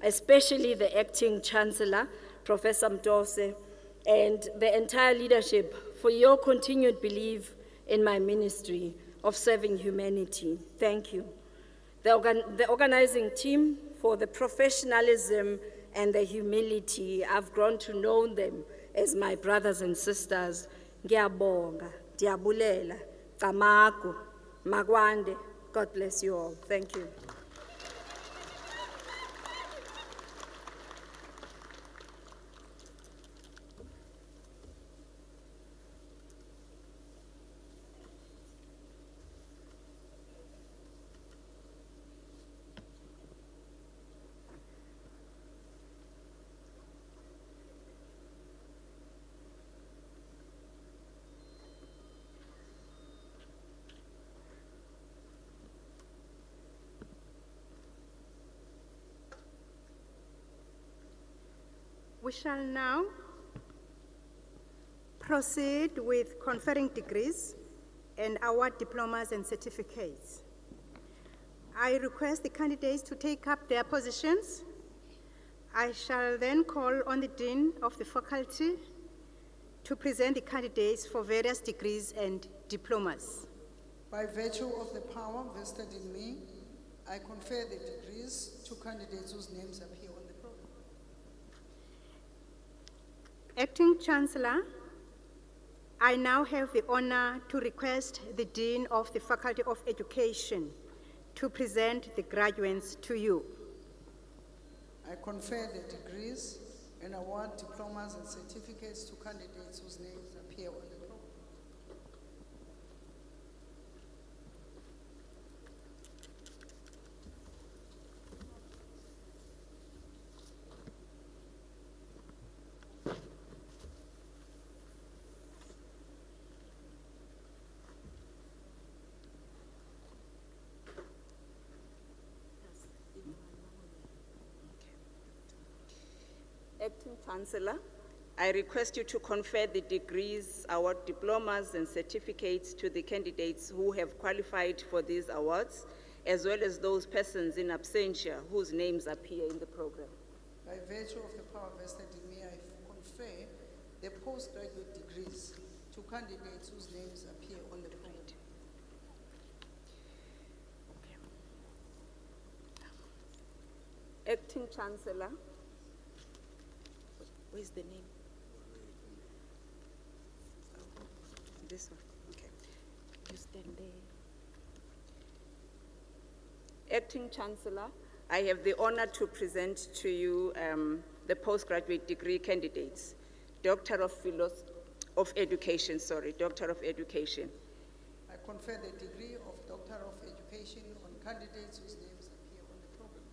especially the acting chancellor, Professor Mdose, and the entire leadership for your continued belief in my ministry of serving humanity. Thank you. The organizing team for the professionalism and the humility. I've grown to know them as my brothers and sisters. Ngiyabonga, diabulela, Kamaku, Magwande. God bless you all. Thank you. We shall now proceed with conferring degrees and award diplomas and certificates. I request the candidates to take up their positions. I shall then call on the Dean of the faculty to present the candidates for various degrees and diplomas. By virtue of the power vested in me, I confer the degrees to candidates whose names appear on the program. Acting Chancellor, I now have the honor to request the Dean of the Faculty of Education to present the graduates to you. I confer the degrees and award diplomas and certificates to candidates whose names appear on the program. Acting Chancellor, I request you to confer the degrees, award diplomas, and certificates to the candidates who have qualified for these awards, as well as those persons in absentia whose names appear in the program. By virtue of the power vested in me, I confer the postgraduate degrees to candidates whose names appear on the program. Acting Chancellor, where's the name? This one, okay. You stand there. Acting Chancellor, I have the honor to present to you the postgraduate degree candidates. Doctor of of Education, Doctor of Education. I confer the degree of Doctor of Education on candidates whose names appear on the program.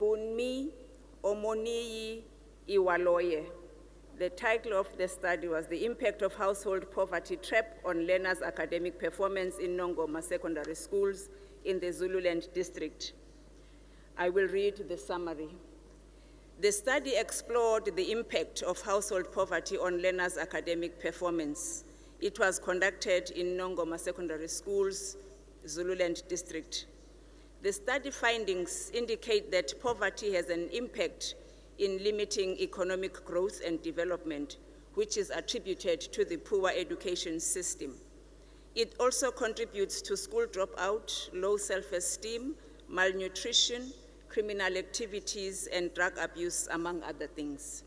Bunmi Omoniyi Iwaloye. The title of the study was The Impact of Household Poverty Trap on Learners' Academic Performance in Nongoma Secondary Schools in the Zululand District. I will read the summary. The study explored the impact of household poverty on learners' academic performance. It was conducted in Nongoma Secondary Schools, Zululand District. The study findings indicate that poverty has an impact in limiting economic growth and development, which is attributed to the poor education system. It also contributes to school dropout, low self-esteem, malnutrition, criminal activities, and drug abuse, among other things.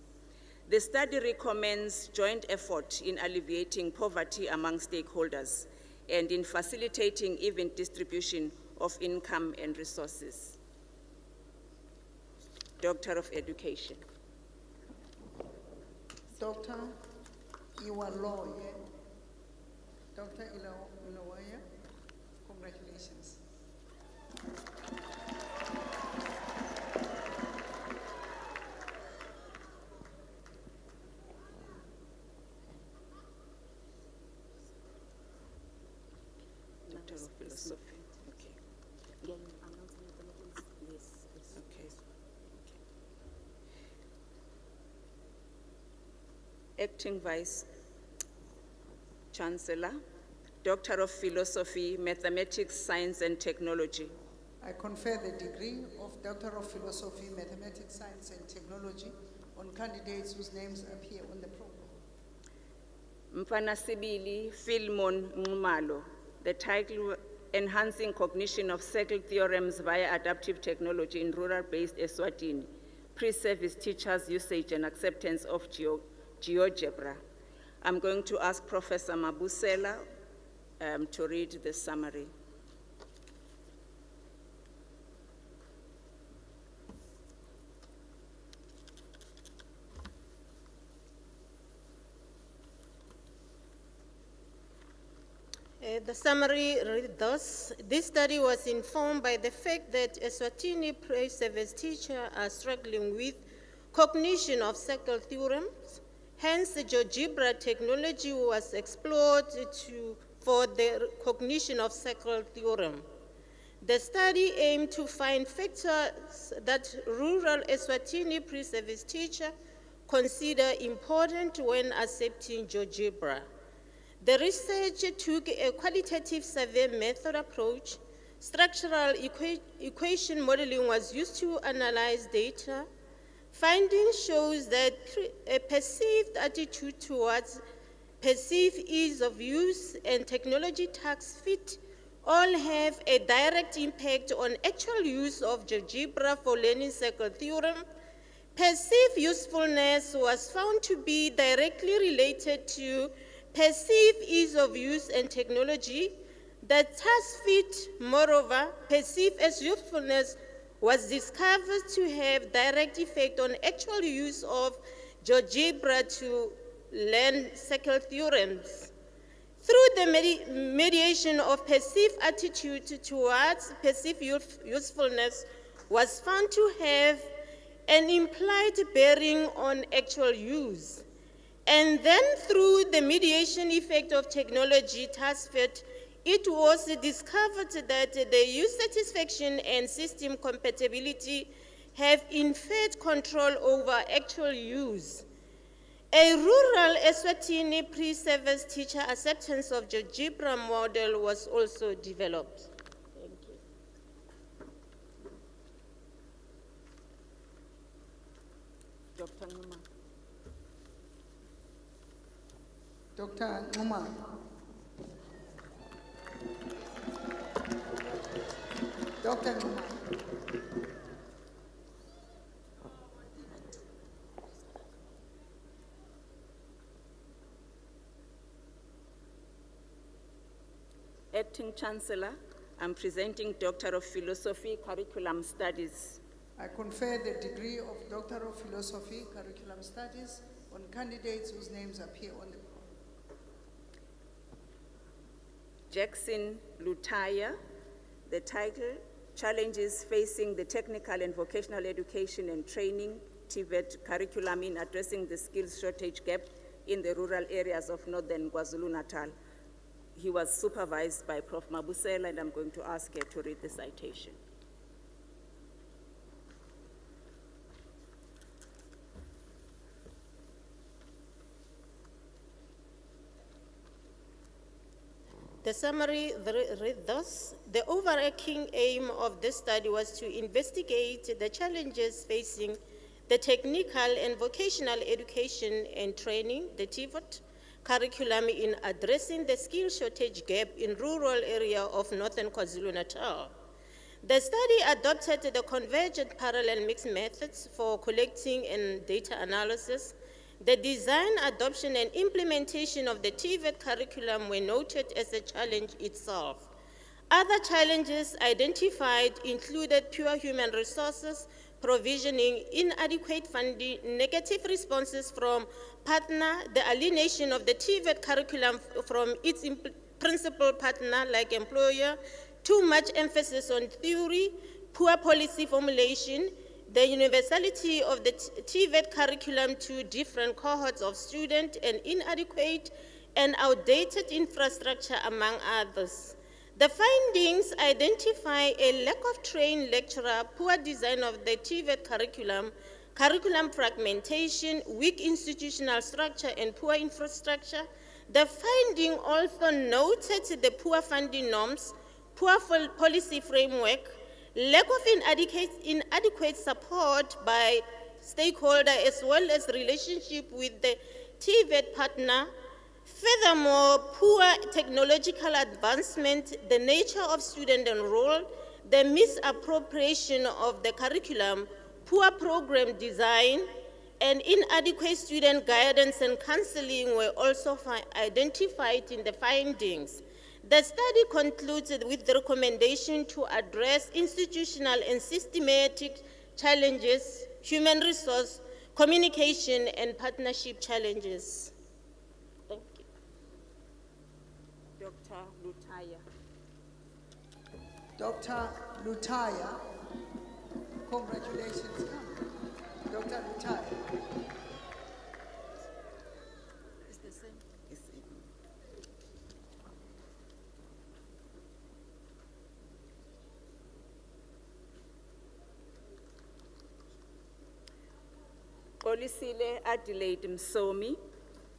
The study recommends joint effort in alleviating poverty among stakeholders and in facilitating even distribution of income and resources. Doctor of Education. Dr. Iwaloye. Dr. Iwaloye, congratulations. Doctor of Philosophy. Okay. Okay. Acting Vice Chancellor, Doctor of Philosophy, Mathematics, Science and Technology. I confer the degree of Doctor of Philosophy, Mathematics, Science and Technology on candidates whose names appear on the program. Mfanasibili Philmon Ngumalo. The title, Enhancing Cognition of Circle Theorems via Adaptive Technology in Rural-Based Eswatini, Pre-Service Teachers' Usage and Acceptance of GeoGebra. I'm going to ask Professor Mabusela to read the summary. The summary reads thus. This study was informed by the fact that Eswatini pre-service teachers are struggling with cognition of circle theorems. Hence, the GeoGebra technology was explored for the cognition of circle theorem. The study aimed to find factors that rural Eswatini pre-service teachers consider important when accepting GeoGebra. The research took a qualitative survey method approach. Structural equation modeling was used to analyze data. Findings shows that a perceived attitude towards perceived ease of use and technology tax fit all have a direct impact on actual use of GeoGebra for learning circle theorem. Perceived usefulness was found to be directly related to perceived ease of use and technology. The task fit, moreover, perceived as usefulness was discovered to have direct effect on actual use of GeoGebra to learn circle theorems. Through the mediation of perceived attitude towards perceived usefulness was found to have an implied bearing on actual use. And then through the mediation effect of technology task fit, it was discovered that the use satisfaction and system compatibility have inferred control over actual use. A rural Eswatini pre-service teacher acceptance of GeoGebra model was also developed. Thank you. Dr. Numa. Dr. Numa. Dr. Numa. Acting Chancellor, I'm presenting Doctor of Philosophy, Curriculum Studies. I confer the degree of Doctor of Philosophy, Curriculum Studies on candidates whose names appear on the program. Jackson Lutaya. The title, Challenges Facing the Technical and Vocational Education and Training TVET Curriculum in Addressing the Skills Shortage Gap in the Rural Areas of Northern KwaZulu-Natal. He was supervised by Prof. Mabusela, and I'm going to ask her to read the citation. The summary read thus: the overarching aim of this study was to investigate the challenges facing the technical and vocational education and training, the TVET, curriculum in addressing the skill shortage gap in rural area of northern KwaZulu-Natal. The study adopted the convergent parallel mixed methods for collecting and data analysis. The design, adoption, and implementation of the TVET curriculum were noted as a challenge itself. Other challenges identified included pure human resources, provisioning, inadequate funding, negative responses from partner, the alienation of the TVET curriculum from its principal partner like employer, too much emphasis on theory, poor policy formulation, the universality of the TVET curriculum to different cohorts of students, and inadequate and outdated infrastructure, among others. The findings identify a lack of trained lecturer, poor design of the TVET curriculum, curriculum fragmentation, weak institutional structure, and poor infrastructure. The finding also noted the poor funding norms, poor policy framework, lack of inadequate support by stakeholders, as well as relationship with the TVET partner. Furthermore, poor technological advancement, the nature of student enrolled, the misappropriation of the curriculum, poor program design, and inadequate student guidance and counseling were also identified in the findings. The study concluded with the recommendation to address institutional and systematic challenges, human resource, communication, and partnership challenges. Thank you. Dr. Lutaya. Dr. Lutaya, congratulations. Come. Dr. Lutaya. It's the same. It's the same. Olisile Adelaide Msomi.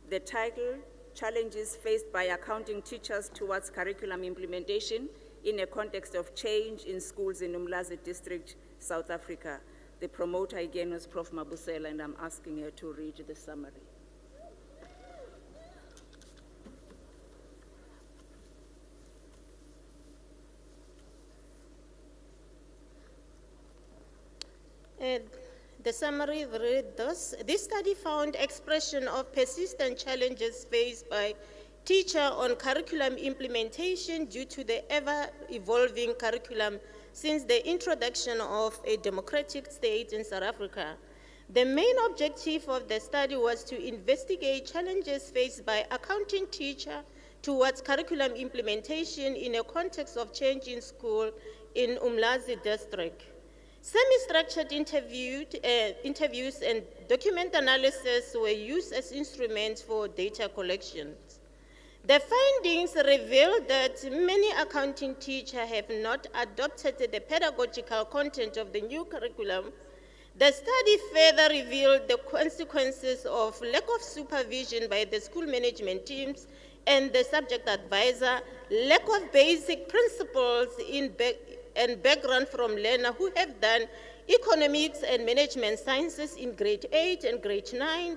The title, Challenges Faced by Accounting Teachers Towards Curriculum Implementation in a Context of Change in Schools in Umlazi District, South Africa. The promoter again was Prof. Mabusela, and I'm asking her to read the summary. The summary read thus: this study found expression of persistent challenges faced by teachers on curriculum implementation due to the ever-evolving curriculum since the introduction of a democratic state in South Africa. The main objective of the study was to investigate challenges faced by accounting teachers towards curriculum implementation in a context of change in school in Umlazi district. Semi-structured interviews and document analysis were used as instruments for data collection. The findings revealed that many accounting teachers have not adopted the pedagogical content of the new curriculum. The study further revealed the consequences of lack of supervision by the school management teams and the subject advisor, lack of basic principles and background from learners who have done economics and management sciences in grade 8 and grade 9,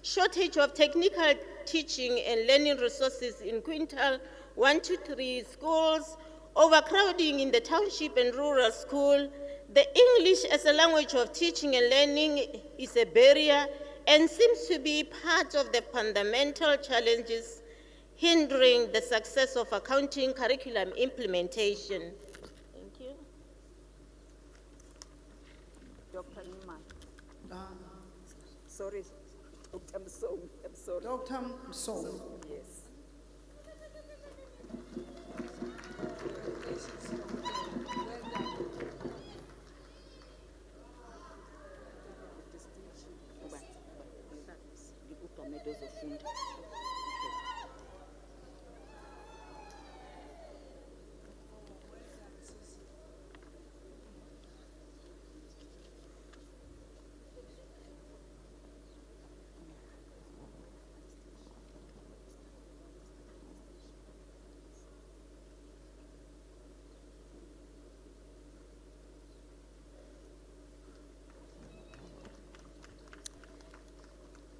shortage of technical teaching and learning resources in quintile 1 to 3 schools, overcrowding in the township and rural school. The English as a language of teaching and learning is a barrier and seems to be part of the fundamental challenges hindering the success of accounting curriculum implementation. Thank you. Dr. Newman. Sorry, Dr. Msomi. I'm sorry. Dr. Msomi. Yes.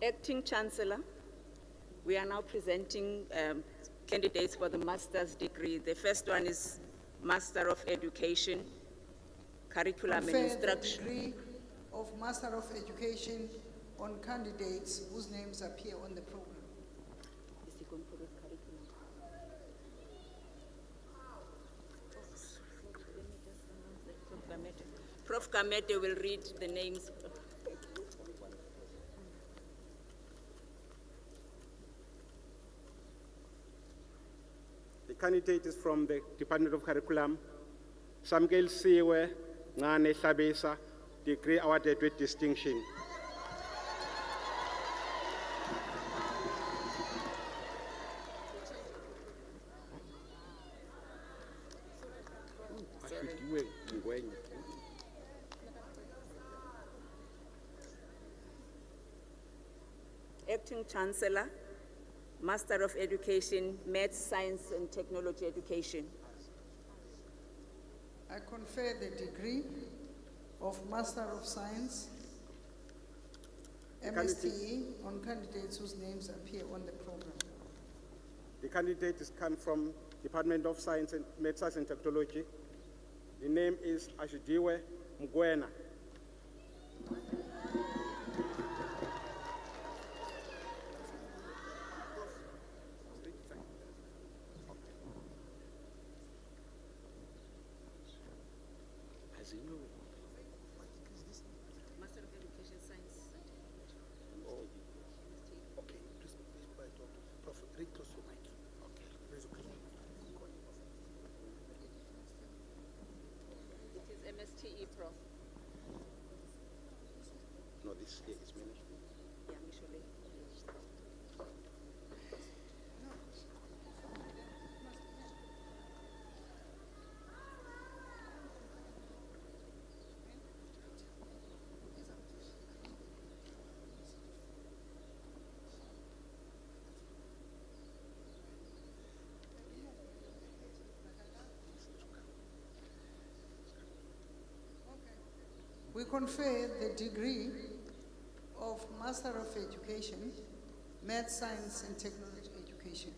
Acting Chancellor, we are now presenting candidates for the master's degree. The first one is Master of Education, Curriculum and Confer the Instruction. degree of Master of Education on candidates whose names appear on the program. Prof. Gamete will read the names. The candidate is from the Department of Curriculum, Samkel Siwe Ngane Hlabisa, degree awarded with distinction. Acting Chancellor, Master of Education, Maths, Science and Technology Education. I confer the degree of Master of Science, MSTE, on candidates whose names appear on the program. The candidate is come from Department of Science and Maths Science and Technology. The name is Ashidiwe Mgwena. Master of Education, Science and Technology. Okay, please, Prof, read close your mic. Okay, raise your close. It is MSTE, Prof. No, this here is management. Yeah, Michelle. We confer the degree of Master of Education, Math, Science and Technology Education.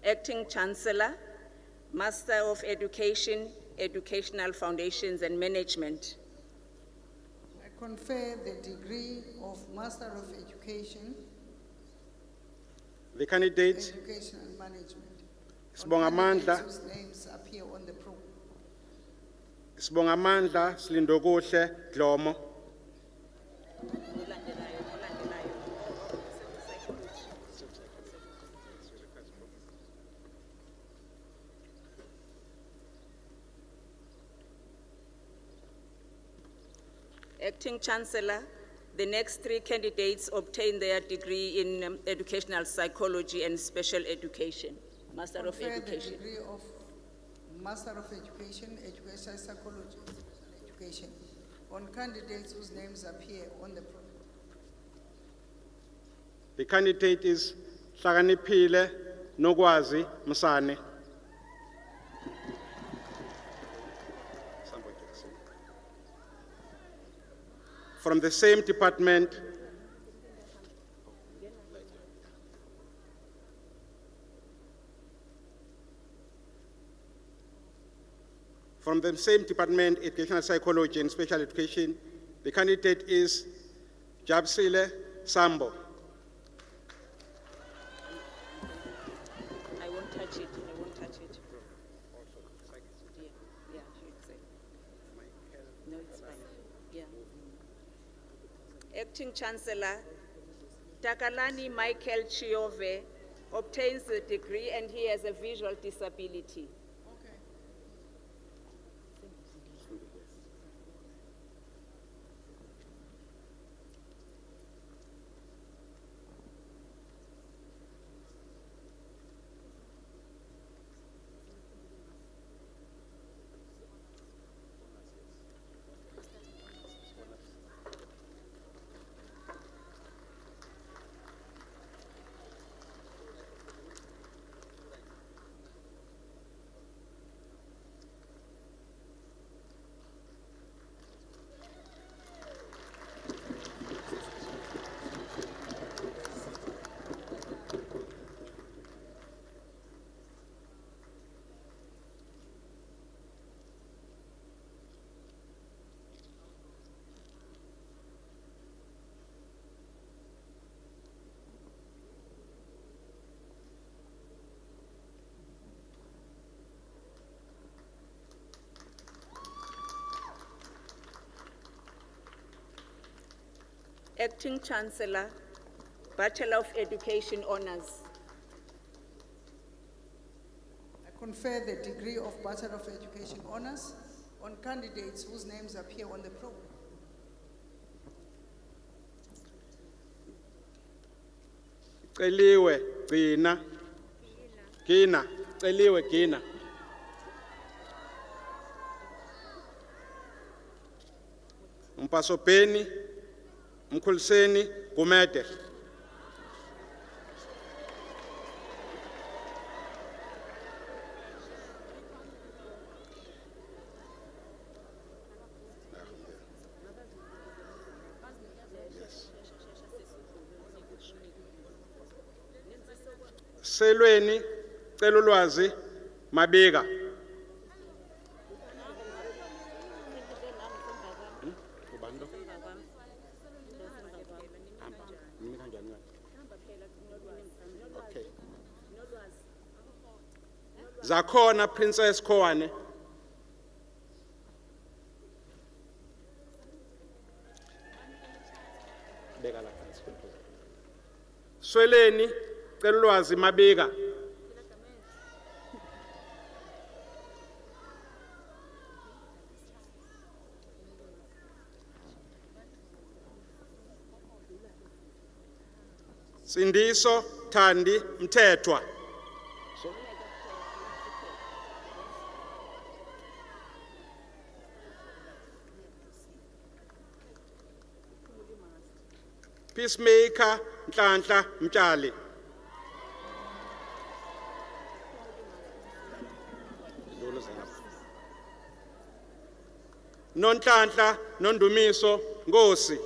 Acting Chancellor, Master of Education, Educational Foundations and Management. I confer the degree of Master of Education, The candidate, Education and Management. Sibonga on candidates Amandla. whose names appear on the program. Sibonga Amandla Slindokuhle Dlomo. Acting Chancellor, the next three candidates obtain their degree in educational psychology and special education. Master of Confer the Education. degree of Master of Education, Educational Psychology and Education on candidates whose names appear on the program. The candidate is Hlakaniphile Nokwazi Msane. From the same department, Educational Psychology and Special Education, the candidate is Jabsile Sambo. I won't touch it, I won't touch it. Yeah, yeah, sure, no, it's fine, yeah. Acting Chancellor, Takalani Michael Chiove obtains the degree and he has a visual disability. Acting Chancellor, Bachelor of Education Honours. I confer the degree of Bachelor of Education Honours on candidates whose names appear on the program. Celiwe Gina. Gina. Celiwe Gina. Mpasobeni Mkhuliseni Gumede. Selweni cela ulwazi Mabika. Okay. Zakhona Princess Khowane. Beka la phansi. Sweleni cela ulwazi Mabika. Sindiso Thandi Mthethwa. Peacemaker Nhlanhla Mtshali. Nonhlanhla Nondumiso Ngosi.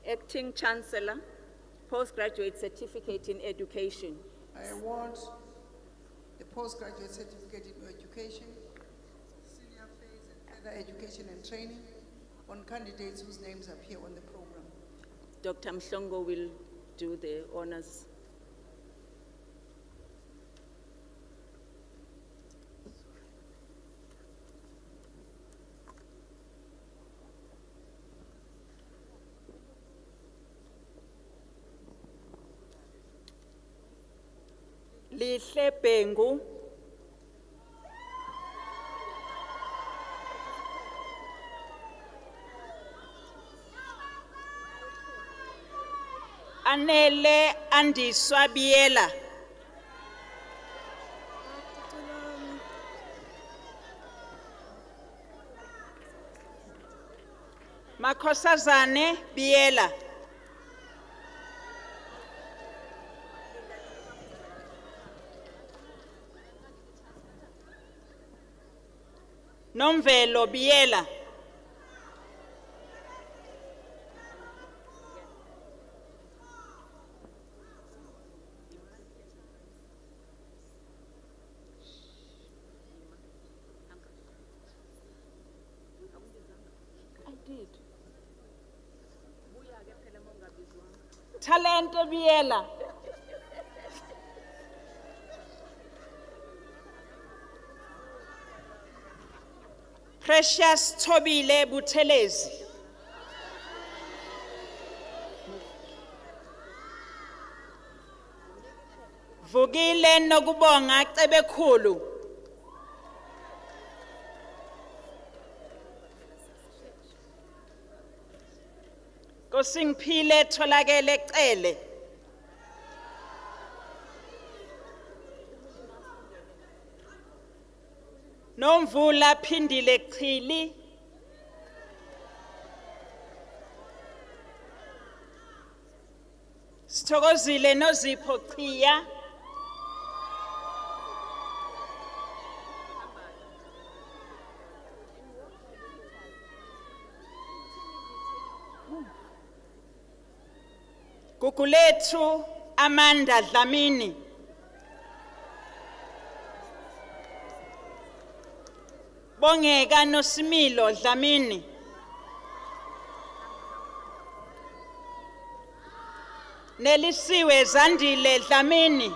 Acting Chancellor, Postgraduate Certificate in Education. I award the postgraduate certificate in education, senior phase and further education and training on candidates whose names appear on the program. Dr. Mhlongo will do the honours. Lihle Bhengu. Anele Andiswa Biela. Makhosazane Biela. Nomvelo Biela. I did. Talente Biela. Precious Tobile Buthelezi. Vugile Nokubonga Cebekhulu. Kosingphile Tholakele Cele. Nomvula Phindile Chili. Sithokozile Nozipho Chiya. Gugulethu Amanda Dlamini. Bongeka Nosimilo Dlamini. Nelisiwe Zandile Dlamini.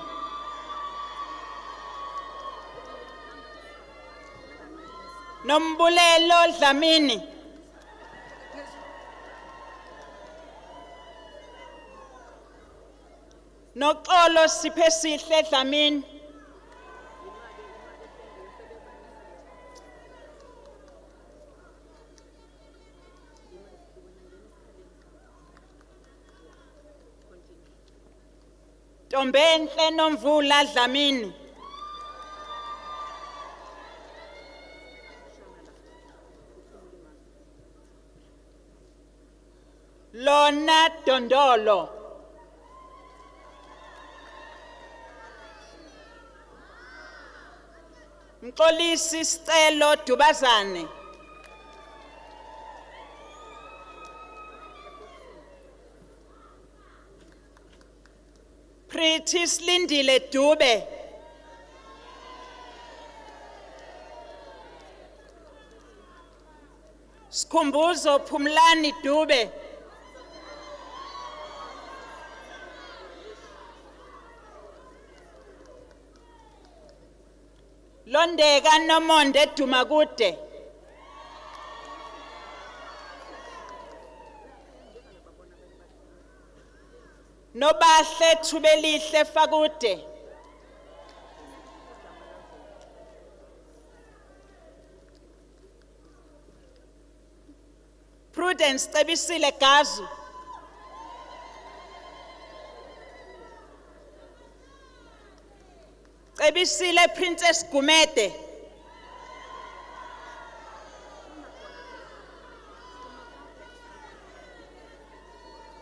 Nombulelo Dlamini. Noxolo Siphesihle Dlamini. Ntombenhle Nomvula Dlamini. Lona Dondolo. Mxolisi Sicelo Dubazane. Pretty Slindile Dube. Skhumbuzo Phumlani Dube. Londeka Nomonde Dumakude. Nobahle Thubelihle Fakude. Prudence Cebisile Gazu. Cebisile Princess Gumede.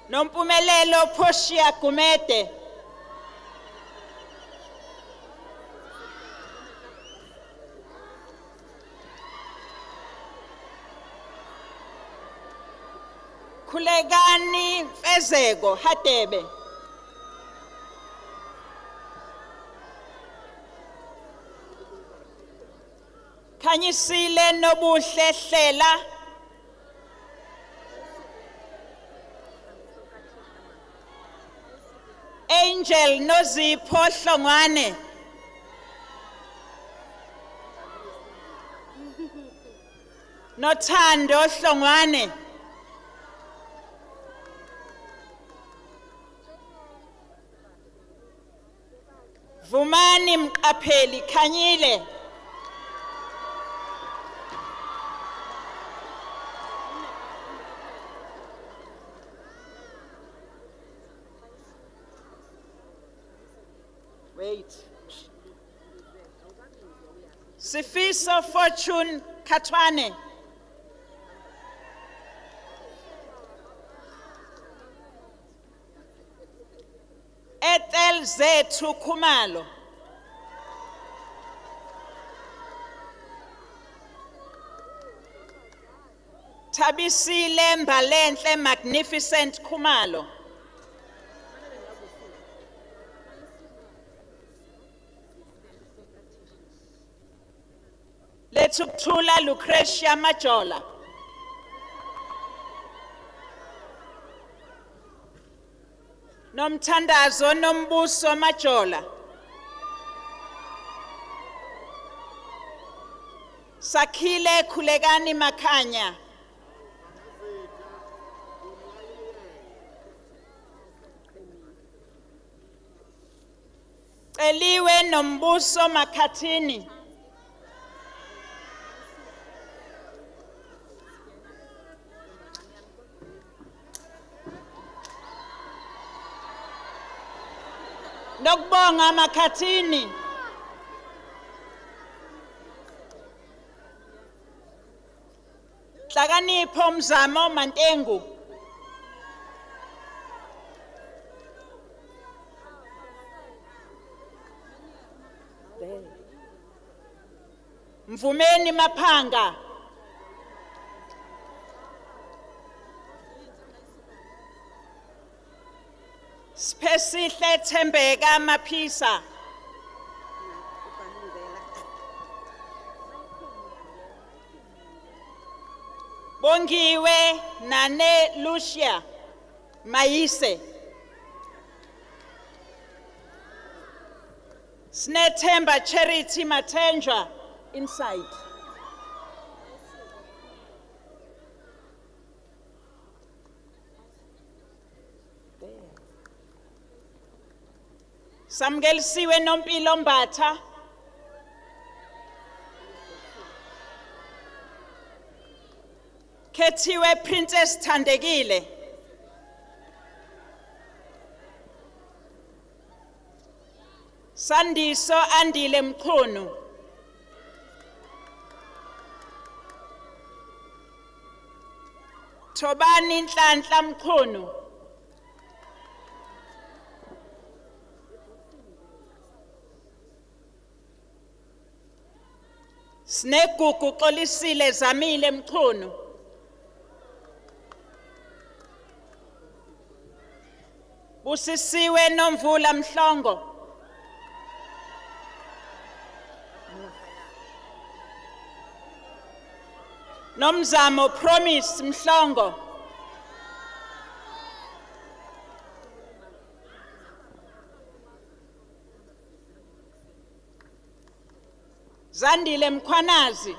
Nompumelelo Portia Gumede. Khulekani Fezego Hadebe. Khanyisile Nobuhle Hlela. Angel Nozipho Hlongwane. Nothando Hlongwane. Vumani Mqapheli Khanyile. Wait. Sifiso Fortune Katwane. Ethel Zethu Khumalo. Thabisile Mbalenhle Magnificent Khumalo. Lethukuthula Lucretia Majola. Nomthandazo Nombuso Majola. Sakhile Khulekani Makhanya. Celiwe Nombuso Makhathini. Nokubonga Makhathini. Hlakanipho Mzamo Mantengu. Mvumeni Maphanga. Siphesihle Thembeka Maphisa. Bongiwe Nane Lucia Mayise. Snethemba Charity Matenjwa inside. Samgelisiwe Nompilo Mbatha. Khethiwe Princess Thandekile. Sandiso Andile Mkhunu. Thobani Nhlanhla Mkhunu. Snegugu Xolisile Zamile Mkhunu. Busisiwe Nomvula Mhlongo. Nomzamo Promise Mhlongo. Zandile Mkhwanazi.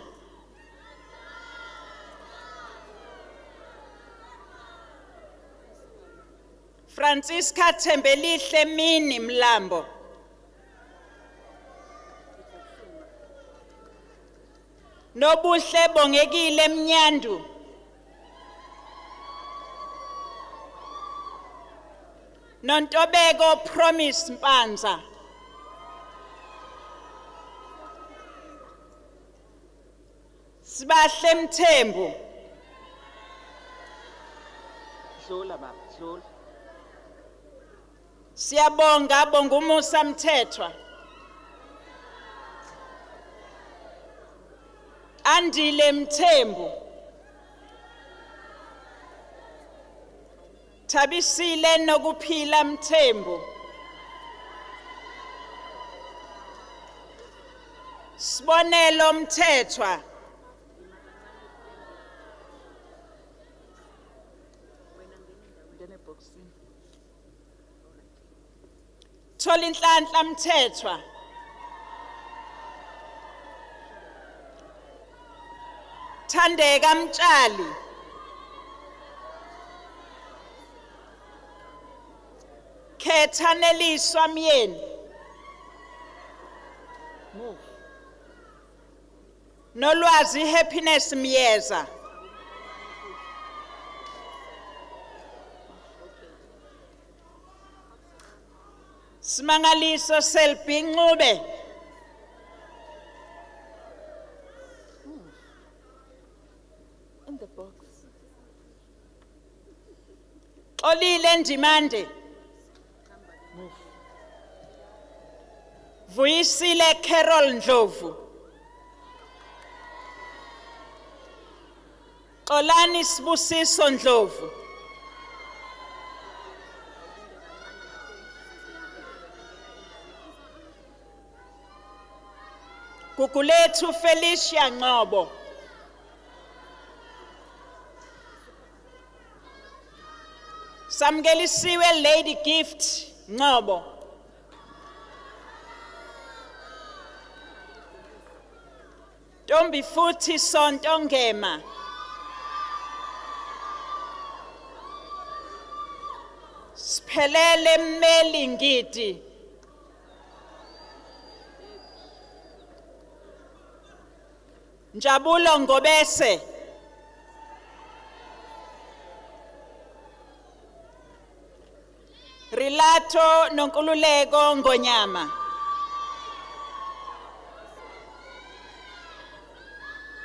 Francisca Thembelihle Mini Mlambo. Nobuhle Bongekile Mnyandu. Nontobeko Promise Mpanza. Sibahle Mthembu. Dlula baba, dlula. Siyabonga Bongumusa Mthethwa. Andile Mthembu. Thabisile Nokuphila Mthembu. Sibonelo Mthethwa. Tholinhlanhla Mthethwa. Thandeka Mtshali. Khetha Neliswa Myeni. Nolwazi Happiness Miyeza. Simangaliso Selby Ncube. In the box. Xolile Ndimande. Vuyisile Carol Ndlovu. Xolani Sibusiso Ndlovu. Gugulethu Felicia Ngcobo. Samgelisiwe Lady Gift Ngcobo. Ntombi futhi Sonto Ngema. Siphelele Mmeli Ngidi. Njabulo Ngobese. Rilato Nonkululeko Ngonyama.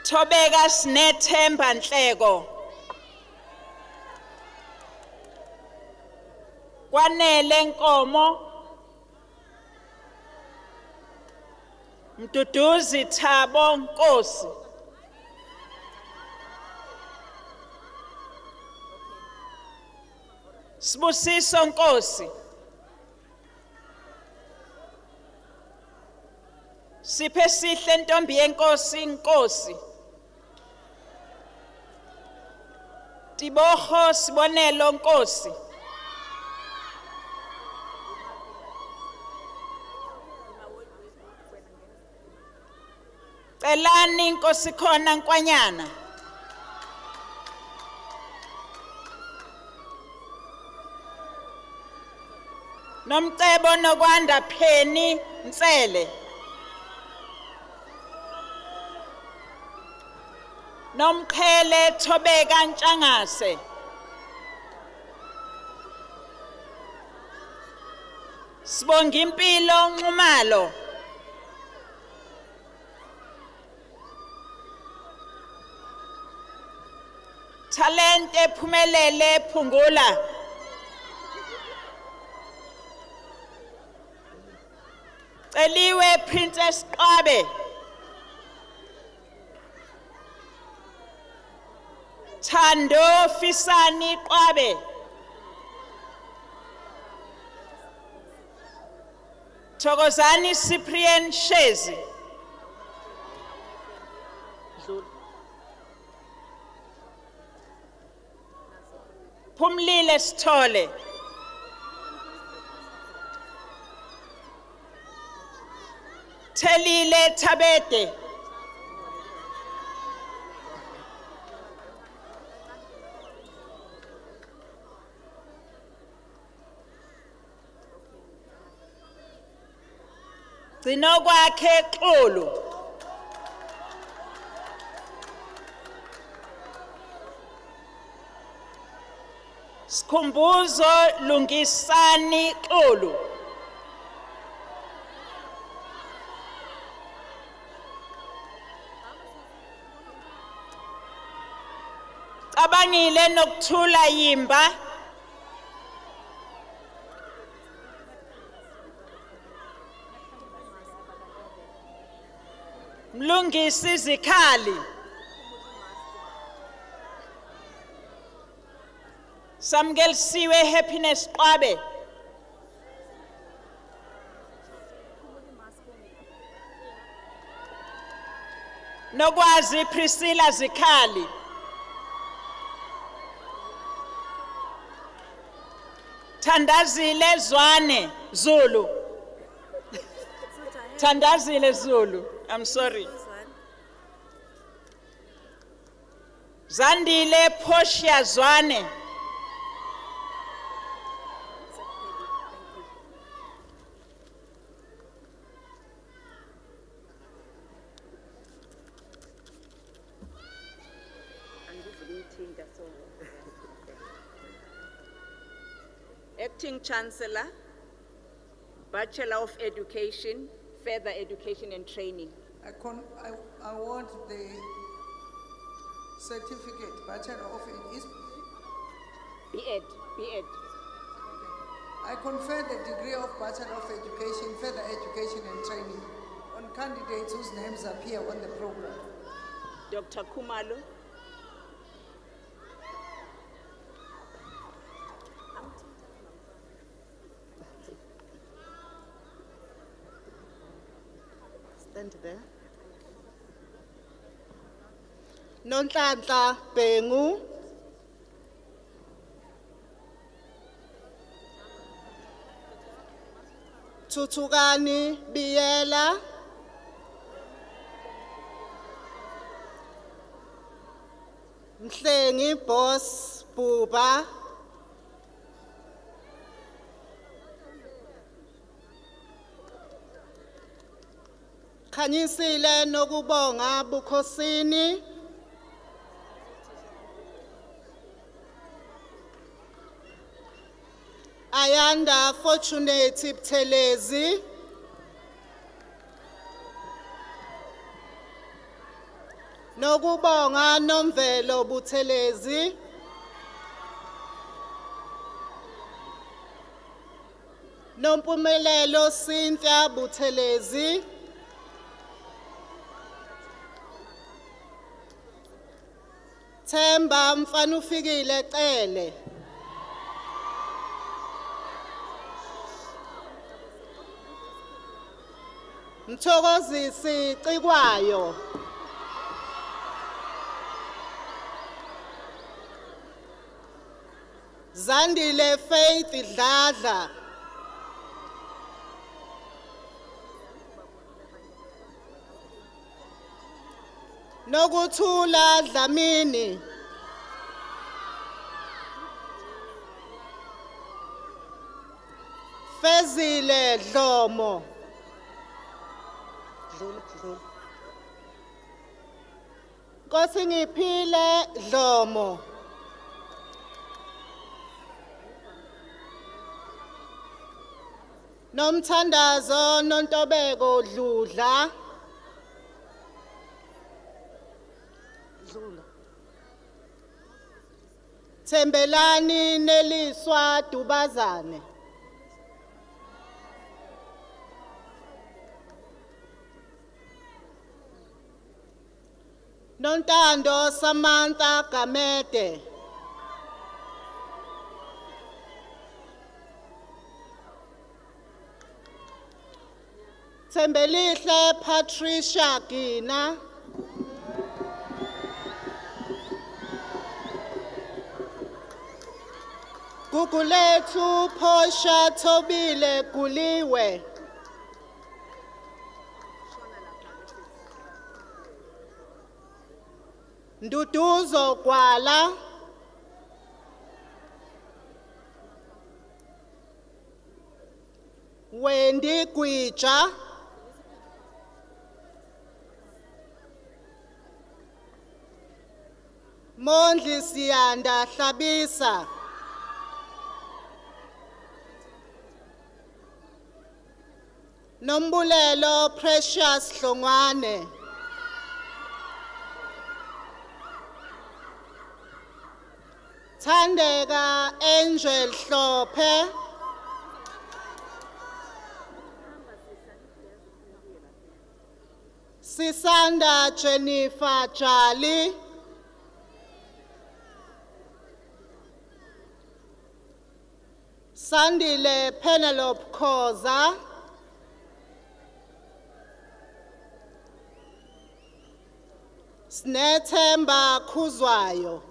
Thobeka Snethemba Nhleko. Kwanele Nkomo. Mduduzi Thabo Nkosi. Sibusiso Nkosi. Siphe sihle Ntombi yeNkosi Nkosi. Tiboho Sibonelo Nkosi. Celani Nkosi khona Nkwanyana. Nomcebo nokwanda Pheni Ntsele. Nomqhele Thobeka Ntshangase. Sibongimpilo Nxumalo. Talente Phumelele Phungula. Celiwe Princess Qabe. Thando Fisani Qabe. Thokozani Cyprian Shezi. Phumlile Sithole. Thelile Thabete. Gcinokwakhe Xulu. Sikhumbuzo Lungisani Xulu. Cabangile Nokuthula Yimba. Mlungisi Zikhali. Samgelisiwe Happiness Qabe. Nokwazi Priscilla Zikhali. Thandazile Zwane Zulu. Thandazile Zulu. I'm sorry. Zandile Portia Zwane. Acting Chancellor, Bachelor of Education, Further Education and Training. I award the certificate, Bachelor of B.Ed. I confer the degree of Bachelor of Education, Further Education and Training on candidates whose names appear on the program. Dr. Khumalo. Stand there. Nonhlanhla Bhengu. Thuthukani Biyela. Mhlengi Boss Buba. Khanyisile Nokubonga Bukhosini. Ayanda Fortunate Buthelezi. Nokubonga Nomvelo Buthelezi. Nompumelelo Cynthia Buthelezi. Themba Mfanufikile Cele. Mthokozisi Cikwayo. Zandile Faith Dladla. Nokuthula Dlamini. Fezile Dlomo. Nkosiniphile Dlomo. Nomthandazo Nontobeko Dludla. Thembelani Neliswa Dubazane. Nontando Samantha Gamete. Thembelihle Patricia Gina. Gugulethu Posha Tobile Guliwe. Nduduzo Gwala. Wendy Gwija. Mondli Siyanda Hlabisa. Nombulelo Precious Hlongwane. Thandeka Angel Hlophe. Sisanda Jennifer Jali. Sandile Penelope Khoza. Snethemba Khuzwayo.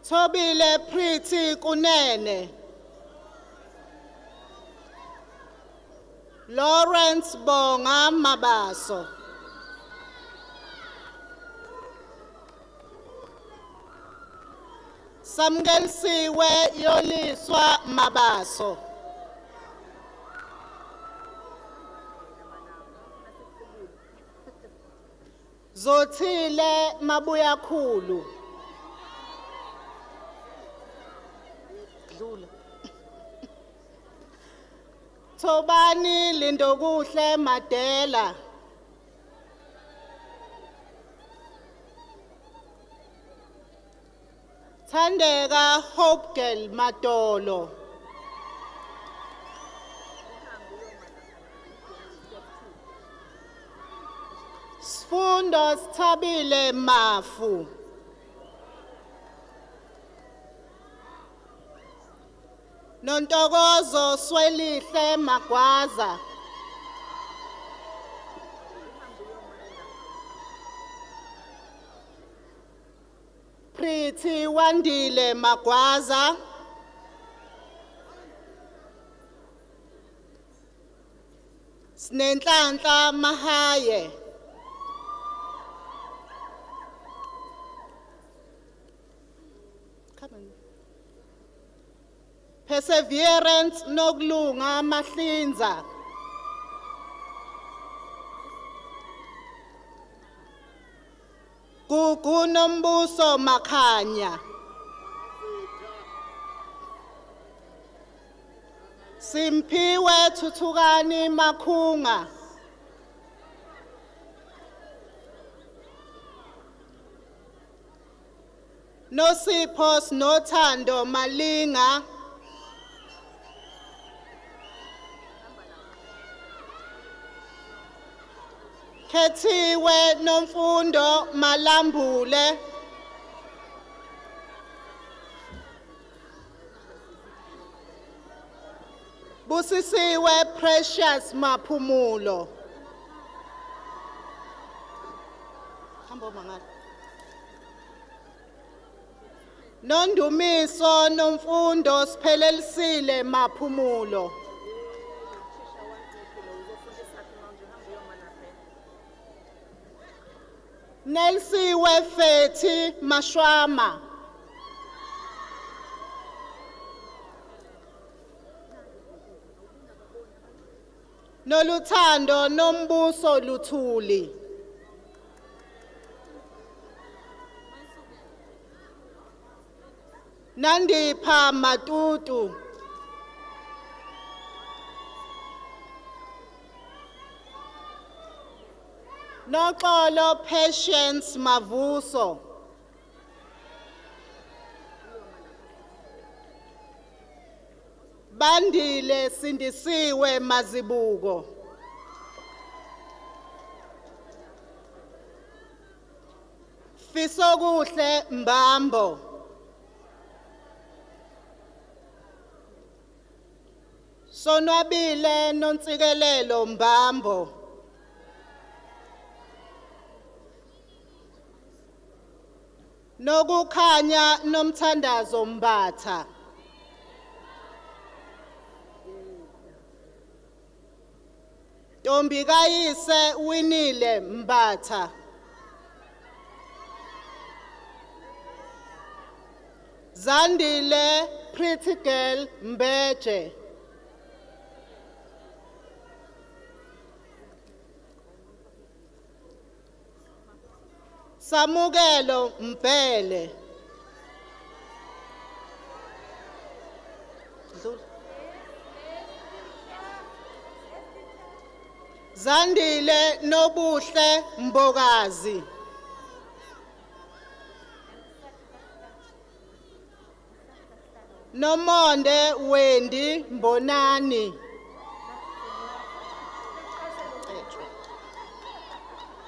Tobile Pretty Kunene. Lawrence Bonga Mabaso. Samgelsiwe Yoliswa Mabaso. Zothile Mabuyakhulu. Thobani Lindokuhle Madela. Thandeka Hope Girl Madolo. Sfundo Sithabile Mafu. Nontokozo Swelihle Magwaza. Pretty Wandile Magwaza. Snenhlanhla Mahaye. Come on. Perseverance Nokulunga Mahlinza. Gugu Nombuso Makhanya. Simpiwe Thuthukani Makhunga. Nosipho Nothando Malinga. Khethiwe Nomfundo Malambule. Busisiwe Precious Maphumulo. Nondumiso nomfundo siphelelisile maphumulo. Nelsiwe Fethi Mashwama. Noluthando nombuso Luthuli. Nandipha Matutu. Noxolo Patience Mavuso. Bandile Sindisiwe Mazibuko. Fisokuhle Mbambo. Sonwabile Nontsikelelo Mbambo. Nokukhanya Nomthandazo Mbatha. Ntombi kayise Winile Mbatha. Zandile Pretty Girl Mbeje. Samukelo Mbele. Zandile Nobuhle Mbokazi. Nomonde Wendi Mbonani.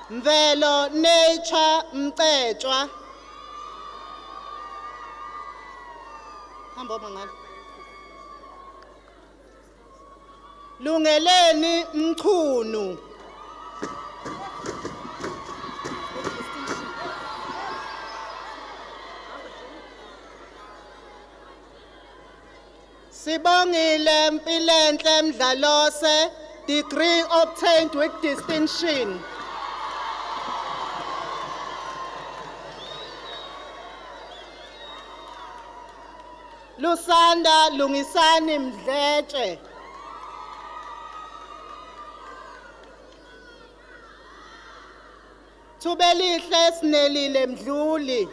Mvelo Nature Mcetshwa. Hamba mangani. Lungeleni Mchunu. Sibongile Mpilenhle Mdlalose, degree obtained with distinction. Lusanda Lungisani Mdletshe. Thubelihle Sinelile Mdluli.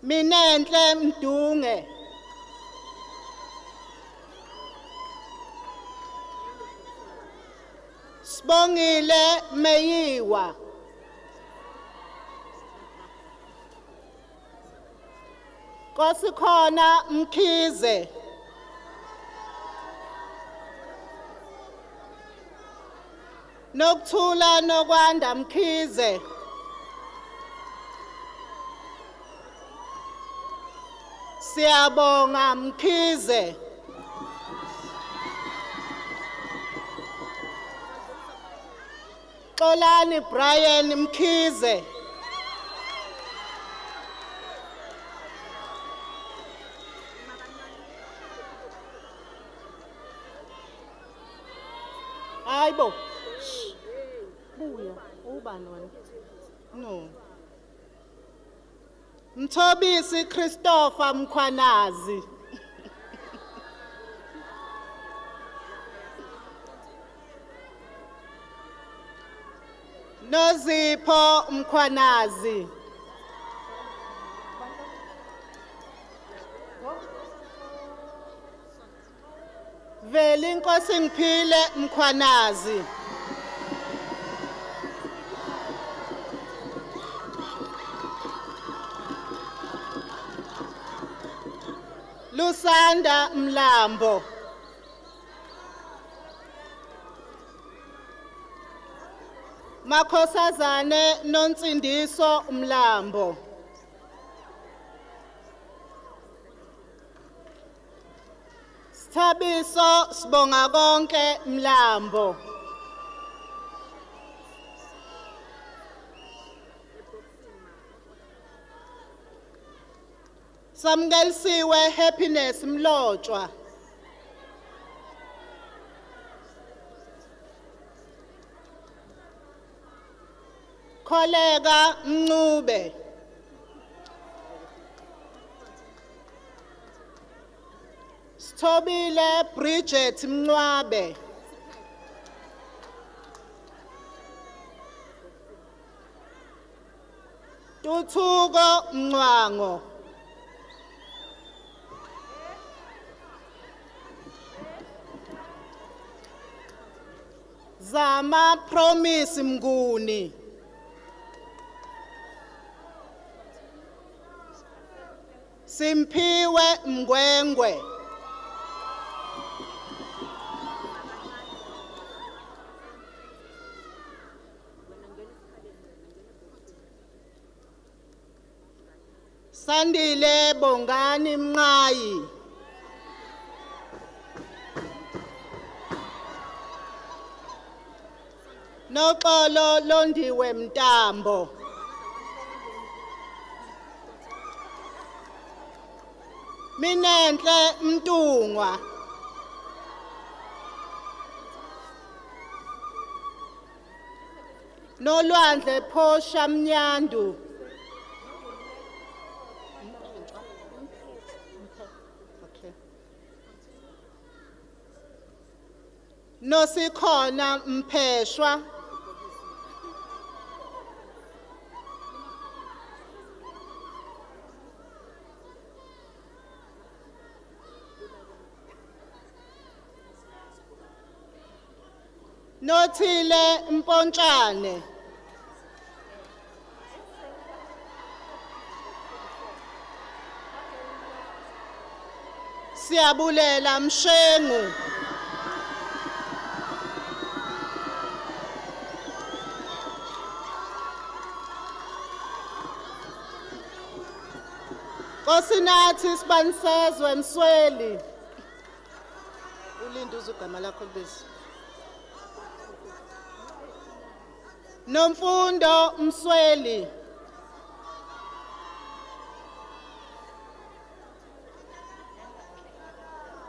Minenhle Mdunge. Sibongile Meyiwa. Kosikhona Mkhize. Nokuthula Nokwanda Mkhize. Siyabonga Mkhize. Xolani Brian Mkhize. Hayibo. Buya, ubani wena? No. Mthobisi Christopher Mkhwanazi. Nozipho Mkhwanazi. Veli Nkosi Ngiphile Mkhwanazi. Lusanda Mlambo. Makhosazane Nonsindiso Mlambo. Sithabiso Sibonga konke Mlambo. Samgelisiwe Happiness Mlotshwa. Kollega Mncube. Sithobile Bridget Mncwabe. Tuthuko Mncwango. Zama Promise Mnguni. Simphiwe Mngwengwe. Sandile Bongani Mnqayi. Noxolo Londiwe Mtambo. Minenhle Mtungwa. Nolwandle Phosha Mnyandu. Okay. Nosikhona Mpheshwa. Nothile Mpontshane. Siyabulela Mshengu. Nkosinathi Sibanisezwe Msweli. Ulinde uzogama lakho bese. Nomfundo Msweli.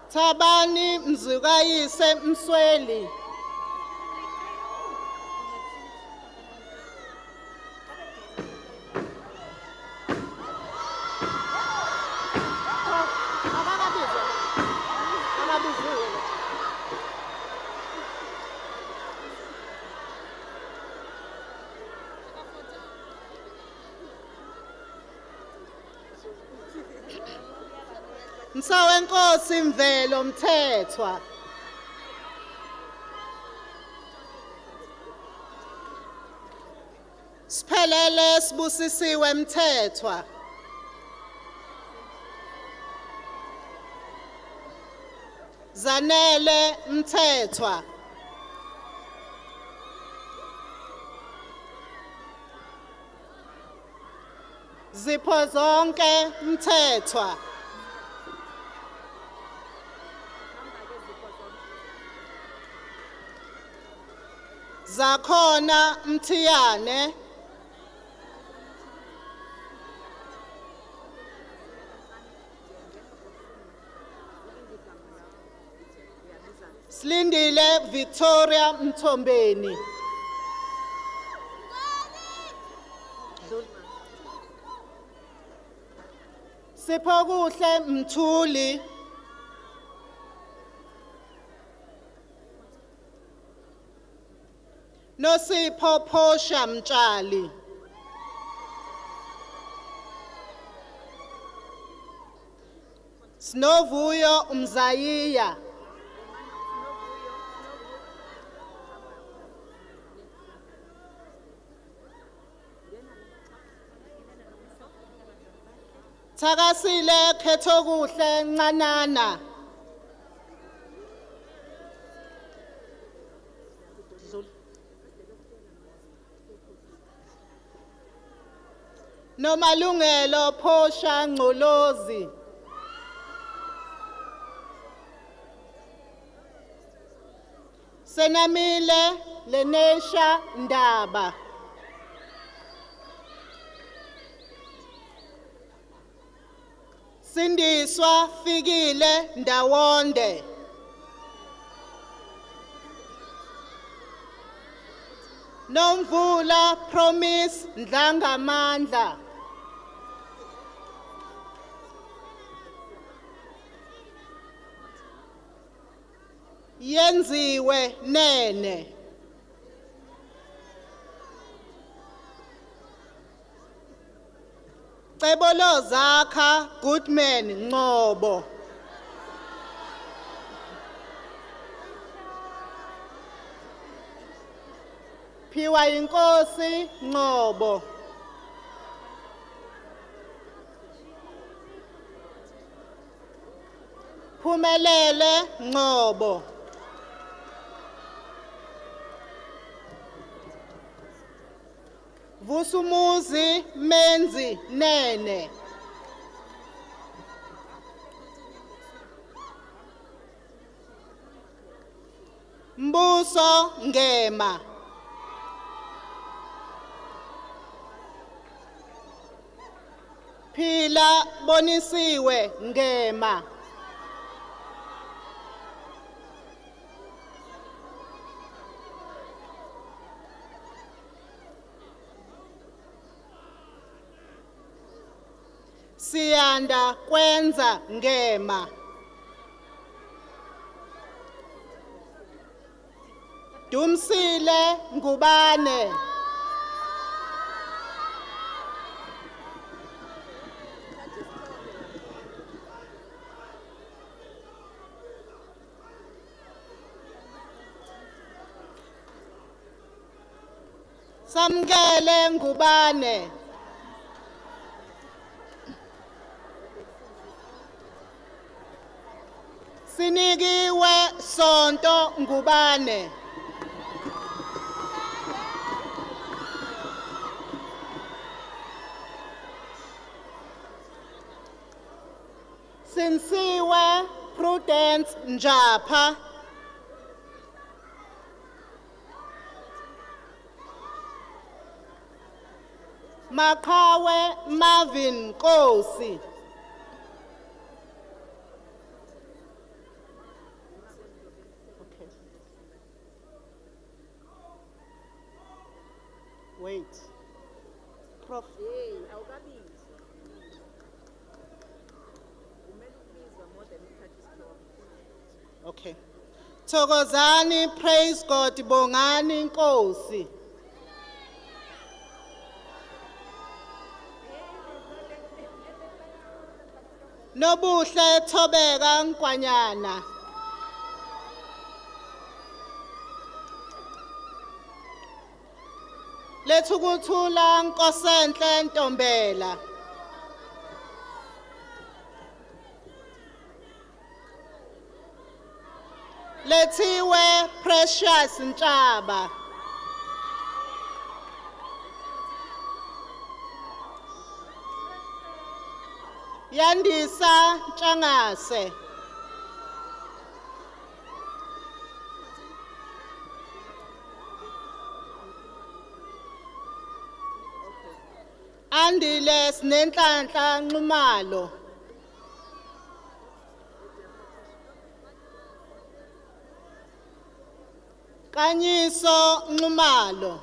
Thabani Mzukayise Msweli. Msawenkosi Mvelo Mthethwa. Siphelele Sibusisiwe Mthethwa. Zanele Mthethwa. Zipho zonke Mthethwa. Zakhona Mthiyane. Silindile Victoria Mthombeni. Siphokuhle Mthuli. Nosipho Phosha Mtshali. Sinovuyo Mzayiya. Thakasile Khethokuhle Ncanana. Nomalungelo Phosha Ngcolozi. Senamile Lenesha Ndaba. Sindiswa Fikile Ndawonde. Nomvula Promise Ndlangamandla. Yenziwe Nene. Cebolo Zakha Goodman Ngobo. Phiwa Inkosi Ngobo. Phumelele Ngobo. Vusumuzi Menzi Nene. Mbuso Ngema. Phila Bonisiwe Ngema. Siyanda Kwenza Ngema. Dumsile Ngubane. Samkele Ngubane. Sinikiwe Sonto Ngubane. Sinsiwe Prudence Njapha. Makawe Marvin Kosi. Wait. Prof. Okay. Thokozani, praise God, Bongani Nkosi. Nobuhle Thobeka Nkwanyana. Lethukuthula Nkosenhle Ntombela. Lethiwe Precious Ntshaba. Yandisa Ntshangase. Andile Sinenhlanhla Nxumalo. Kanyiso Nxumalo.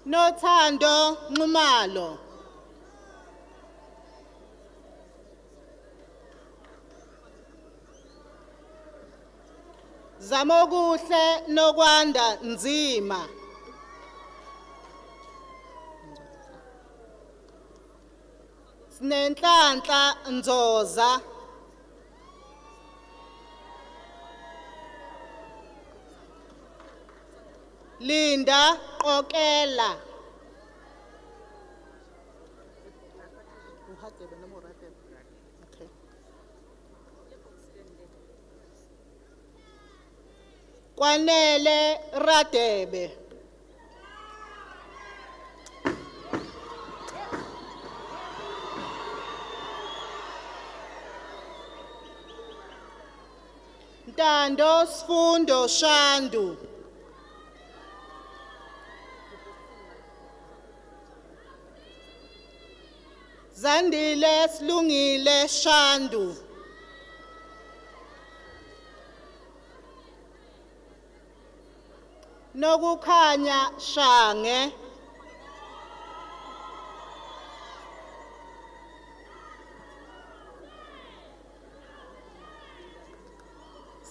Nothando Nxumalo. Zamokuhle Nokwanda Nzima. Sinenhlanhla Ndzoza. Linda Qokela. Okay. Kwanele Radebe. Ntando Sfundo Shandu. Zandile Slungile Shandu. Nokukhanya Shange.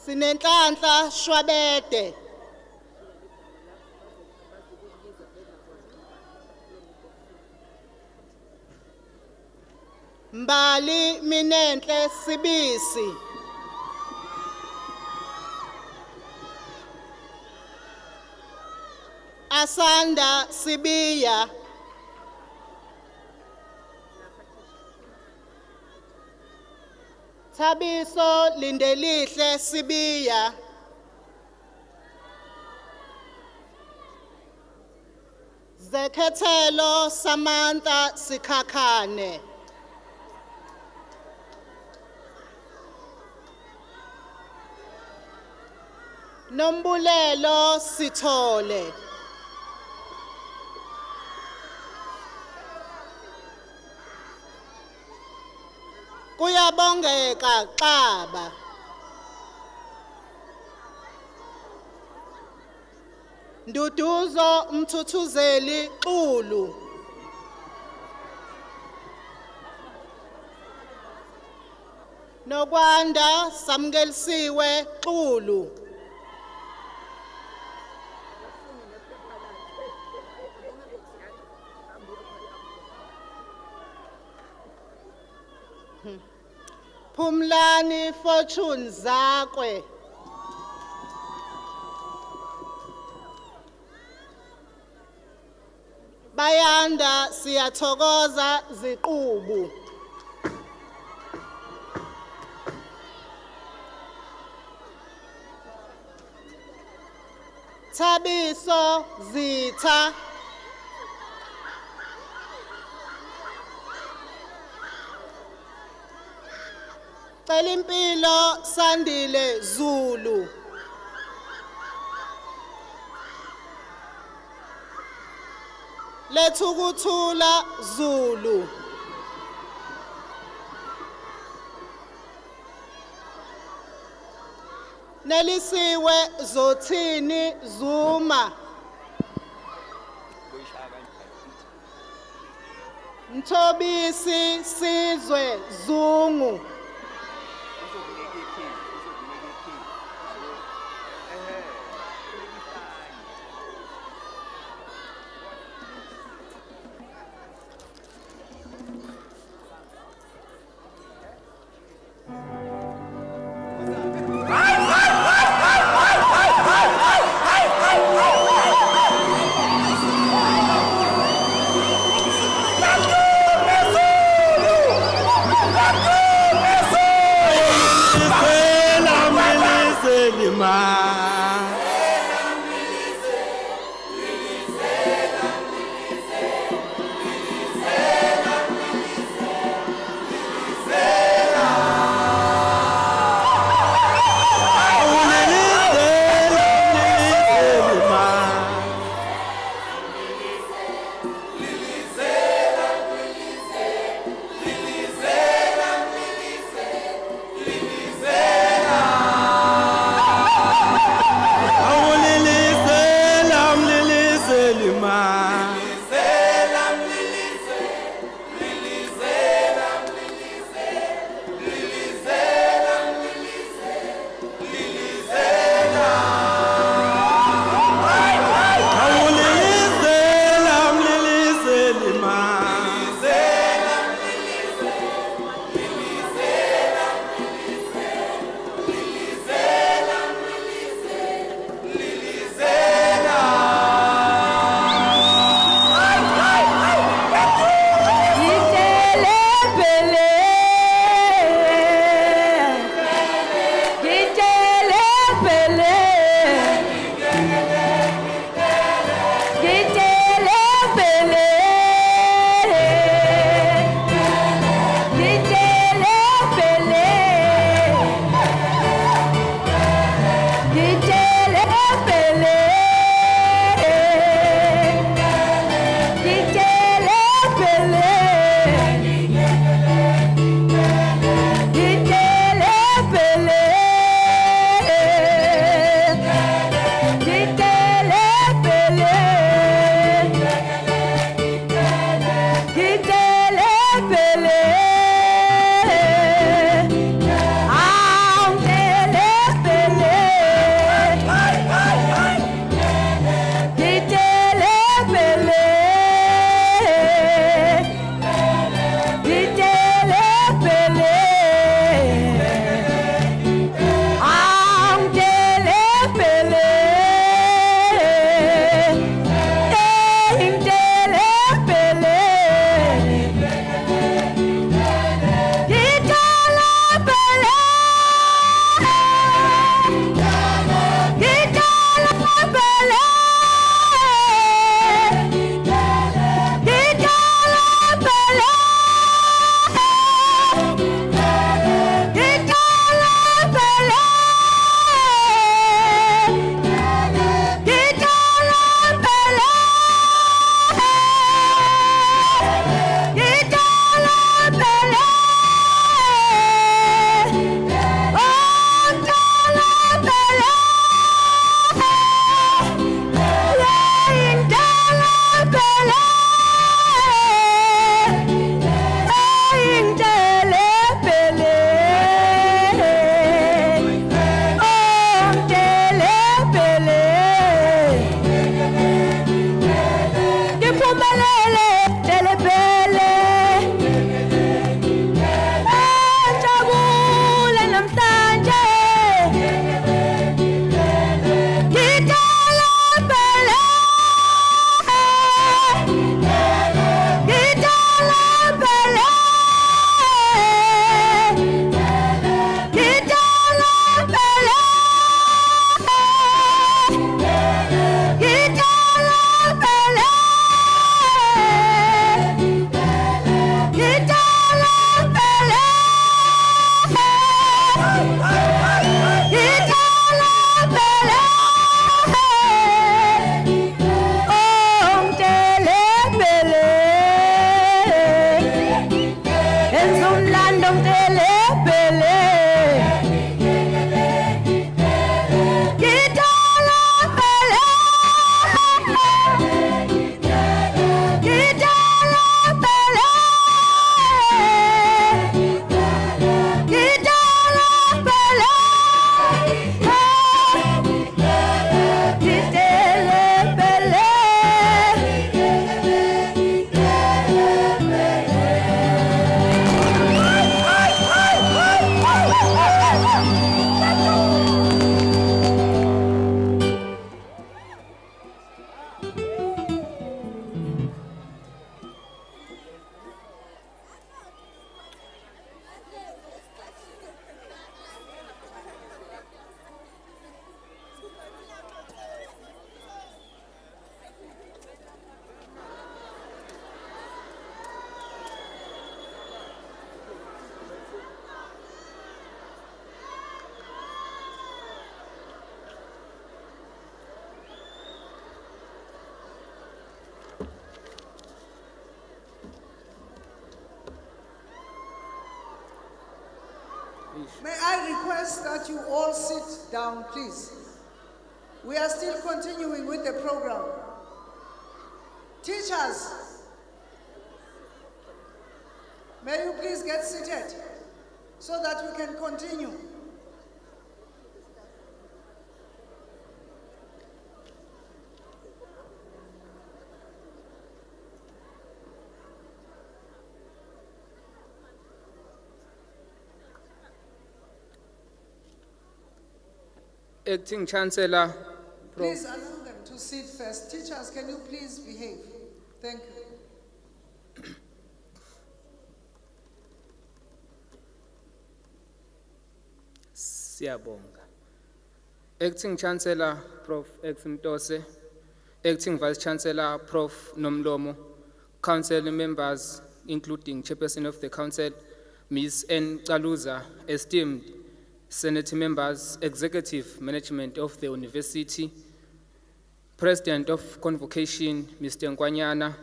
Sinenhlanhla Shwabede. Mbali Minenhle Sibisi. Asanda Sibiya. Thabiso Lindelihle Sibiya. Zekhethelo Samantha Sikhakhane. Nombulelo Sithole. Kuyabongeka Xaba. Nduduzo Mthuthuzeli Xulu. Nokwanda Samkelisiwe Xulu. Phumlani Fortune Zakwe. Bayanda Siyathokoza Ziqubu. Thabiso Zitha. Celimpilo Sandile Zulu. Lethukuthula Zulu. Nelisiwe Zothini Zuma. Mthobisi Sizwe Zungu. issue. May I request that you all sit down, please? We are still continuing with the program. Teachers, may you please get seated so that we can continue. Acting Chancellor, Prof. Please allow them to sit first. Teachers, can you please behave? Thank you. Siyabonga. Acting Chancellor, Prof. X Mtose, Acting Vice Chancellor, Prof. Nomlomo, Council members, including Chairperson of the Council, Ms. N. Kaluza, esteemed Senate members, Executive Management of the University, President of Convocation, Mr. Nkwanyana,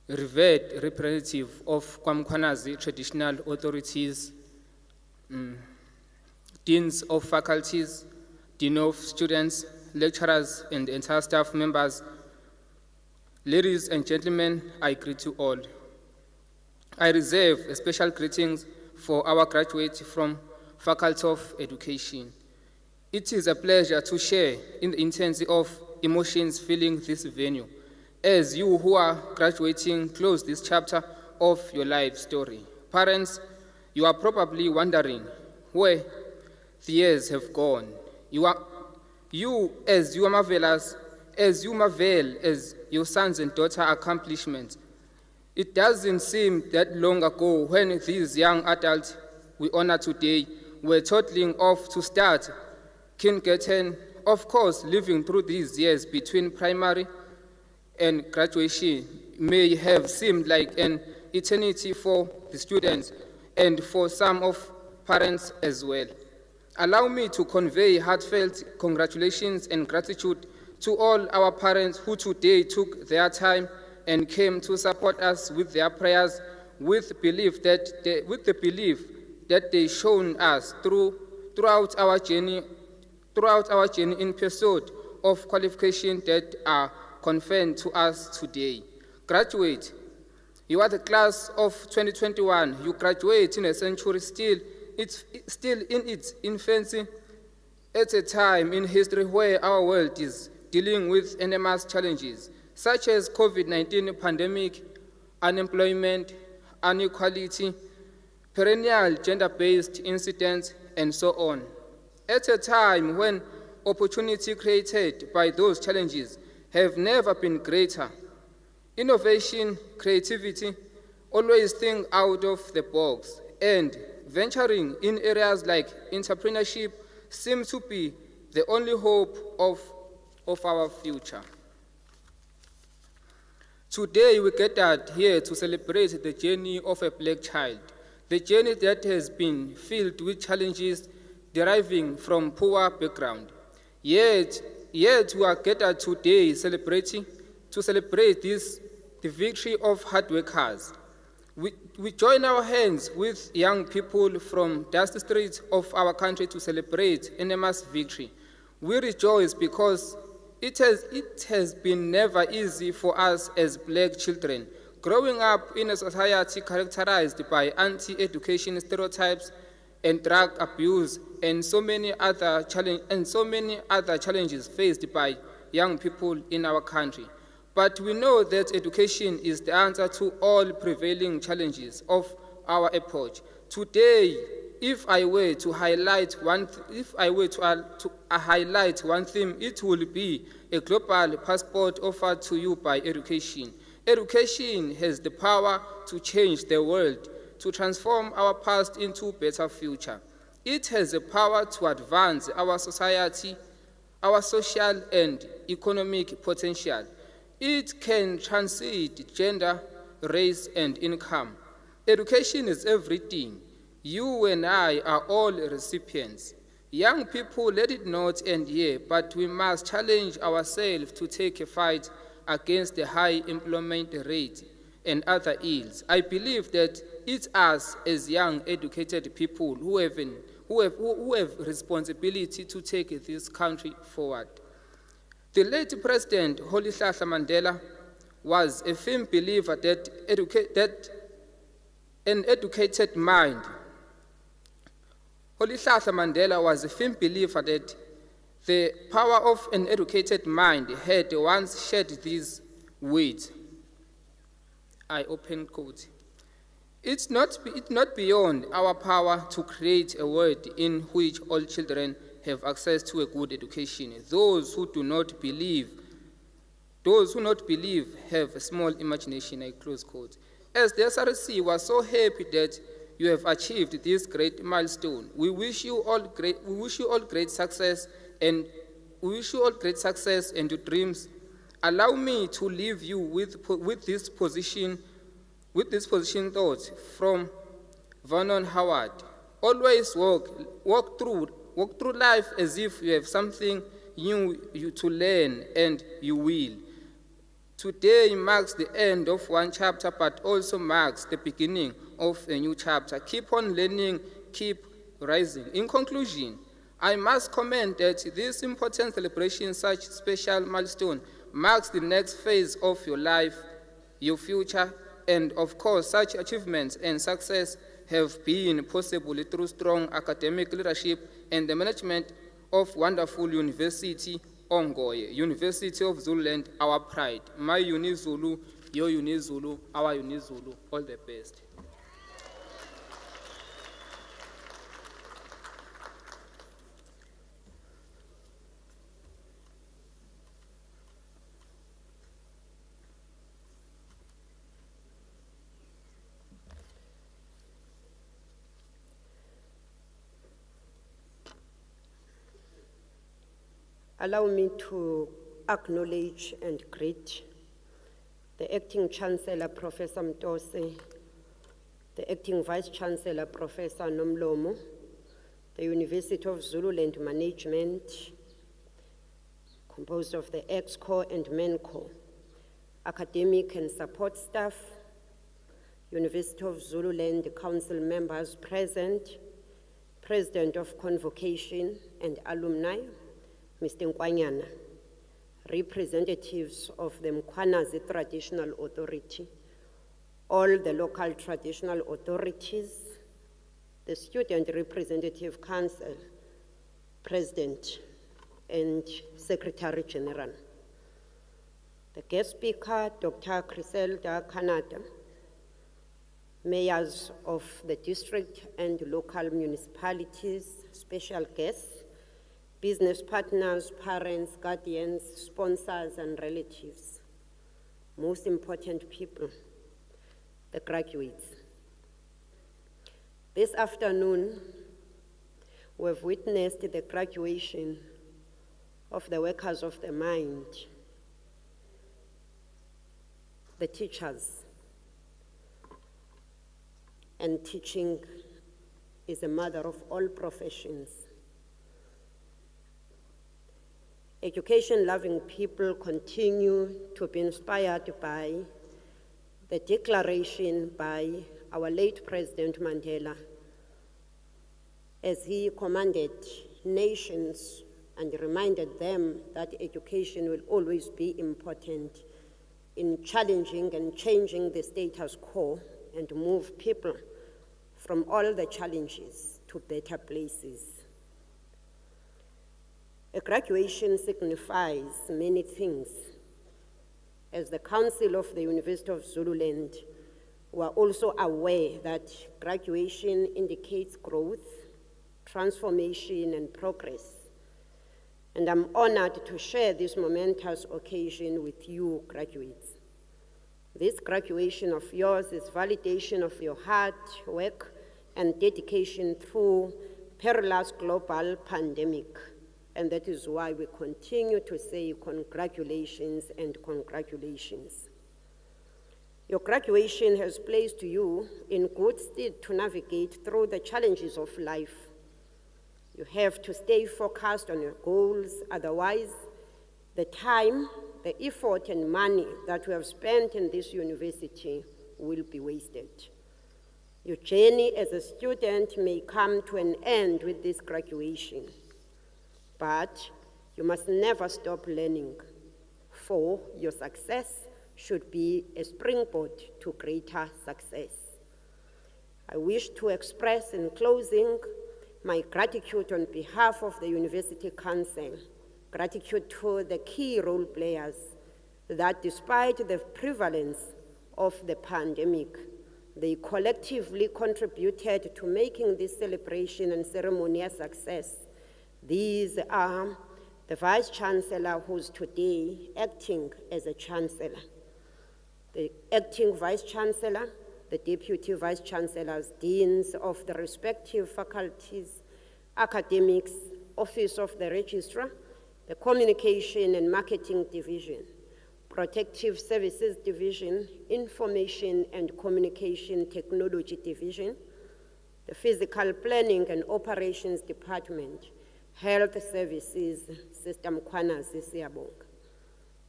revered representative of Kwamkwanazi Traditional Authorities, Deans of Faculties, Dean of Students, lecturers, and entire staff members, ladies and gentlemen, I greet you all. I reserve a special greetings for our graduates from Faculty of Education. It is a pleasure to share in the intensity of emotions filling this venue, as you who are graduating close this chapter of your life story. Parents, you are probably wondering where the years have gone. As you marvel as your sons and daughter accomplishments. It doesn't seem that long ago when these young adults we honor today were toddling off to start kindergarten. Of course, living through these years between primary and graduation may have seemed like an eternity for the students and for some of parents as well. Allow me to convey heartfelt congratulations and gratitude to all our parents who today took their time and came to support us with their prayers, with the belief that they shown us throughout our journey in pursuit of qualifications that are conferred to us today. Graduate, you are the class of 2021. You graduate in a century still in its infancy, at a time in history where our world is dealing with enormous challenges such as COVID-19 pandemic, unemployment, inequality, perennial gender-based incidents, and so on. At a time when opportunity created by those challenges have never been greater, innovation, creativity, always think out of the box, and venturing in areas like entrepreneurship seems to be the only hope of our future. Today we gathered here to celebrate the journey of a black child, the journey that has been filled with challenges deriving from poor background. Yet we are gathered today to celebrate the victory of hard workers. We join our hands with young people from dusty streets of our country to celebrate enormous victory. We rejoice because it has been never easy for us as black children, growing up in a society characterized by anti-education stereotypes and drug abuse and so many other challenges faced by young people in our country. But we know that education is the answer to all prevailing challenges of our epoch. Today, if I were to highlight one theme, it will be a global passport offered to you by education. Education has the power to change the world, to transform our past into a better future. It has the power to advance our society, our social and economic potential. It can transcend gender, race, and income. Education is everything. You and I are all recipients. Young people, let it not end here, but we must challenge ourselves to take a fight against the high employment rate and other ills. I believe that it's us as young, educated people who have responsibility to take this country forward. The late President Rolihlahla Mandela was a firm believer that an educated mind. Rolihlahla Mandela was a firm believer that the power of an educated mind had once shared these words. I open quote. It's not beyond our power to create a world in which all children have access to a good education. Those who not believe have a small imagination, I close quote. As the SRC was so happy that you have achieved this great milestone, we wish you all great success and your dreams. Allow me to leave you with this position thought from Vernon Howard. Always walk through life as if you have something new to learn, and you will. Today marks the end of one chapter, but also marks the beginning of a new chapter. Keep on learning, keep rising. In conclusion, I must comment that this important celebration, such special milestone, marks the next phase of your life, your future, and of course, such achievements and success have been possible through strong academic leadership and the management of wonderful University Ongoye, University of Zululand, our pride. My Unizulu, your Unizulu, our Unizulu, all the best. Allow me to acknowledge and greet the Acting Chancellor, Professor Mtose, the Acting Vice Chancellor, Professor Nomlomo, the University of Zululand Management, composed of the EXCO and MENCO, academic and support staff, University of Zululand Council members present, President of Convocation and Alumni, Mr. Nkwanyana, representatives of the Mkwanazi Traditional Authority, all the local traditional authorities, the Student Representative Council, President and Secretary General. The guest speaker, Dr. Griselda Canada, mayors of the district and local municipalities, special guests, business partners, parents, guardians, sponsors, and relatives. Most important people, the graduates. This afternoon, we've witnessed the graduation of the workers of the mind, the teachers. And teaching is the mother of all professions. Education-loving people continue to be inspired by the declaration by our late President Mandela as he commanded nations and reminded them that education will always be important in challenging and changing the status quo and move people from all the challenges to better places. A graduation signifies many things. As the Council of the University of Zululand, we are also aware that graduation indicates growth, transformation, and progress. And I'm honored to share this momentous occasion with you, graduates. This graduation of yours is validation of your hard work and dedication through perilous global pandemic. And that is why we continue to say congratulations and congratulations. Your graduation has placed you in good stead to navigate through the challenges of life. You have to stay focused on your goals, otherwise the time, the effort and money that we have spent in this university will be wasted. Your journey as a student may come to an end with this graduation, but you must never stop learning, for your success should be a springboard to greater success. I wish to express in closing my gratitude on behalf of the University Council, gratitude to the key role players that despite the prevalence of the pandemic, they collectively contributed to making this celebration and ceremony a success. These are the Vice-Chancellor, who's today acting as a Chancellor, the acting Vice-Chancellor, the Deputy Vice-Chancellors, Deans of the respective faculties, academics, Office of the Registrar, the Communication and Marketing Division, Protective Services Division, Information and Communication Technology Division, the Physical Planning and Operations Department, Health Services, System Kwanas, Siyabonga,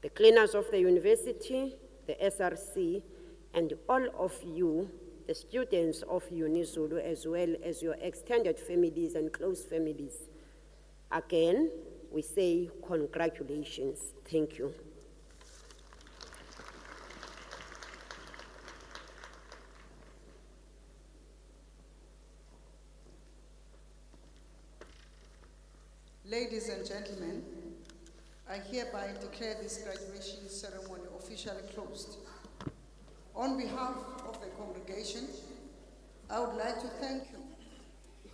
the cleaners of the university, the SRC, and all of you, the students of UniZulu, as well as your extended families and close families. Again, we say congratulations. Thank you. Ladies and gentlemen, I hereby declare this graduation ceremony officially closed. On behalf of the congregation, I would like to thank you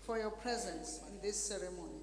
for your presence in this ceremony.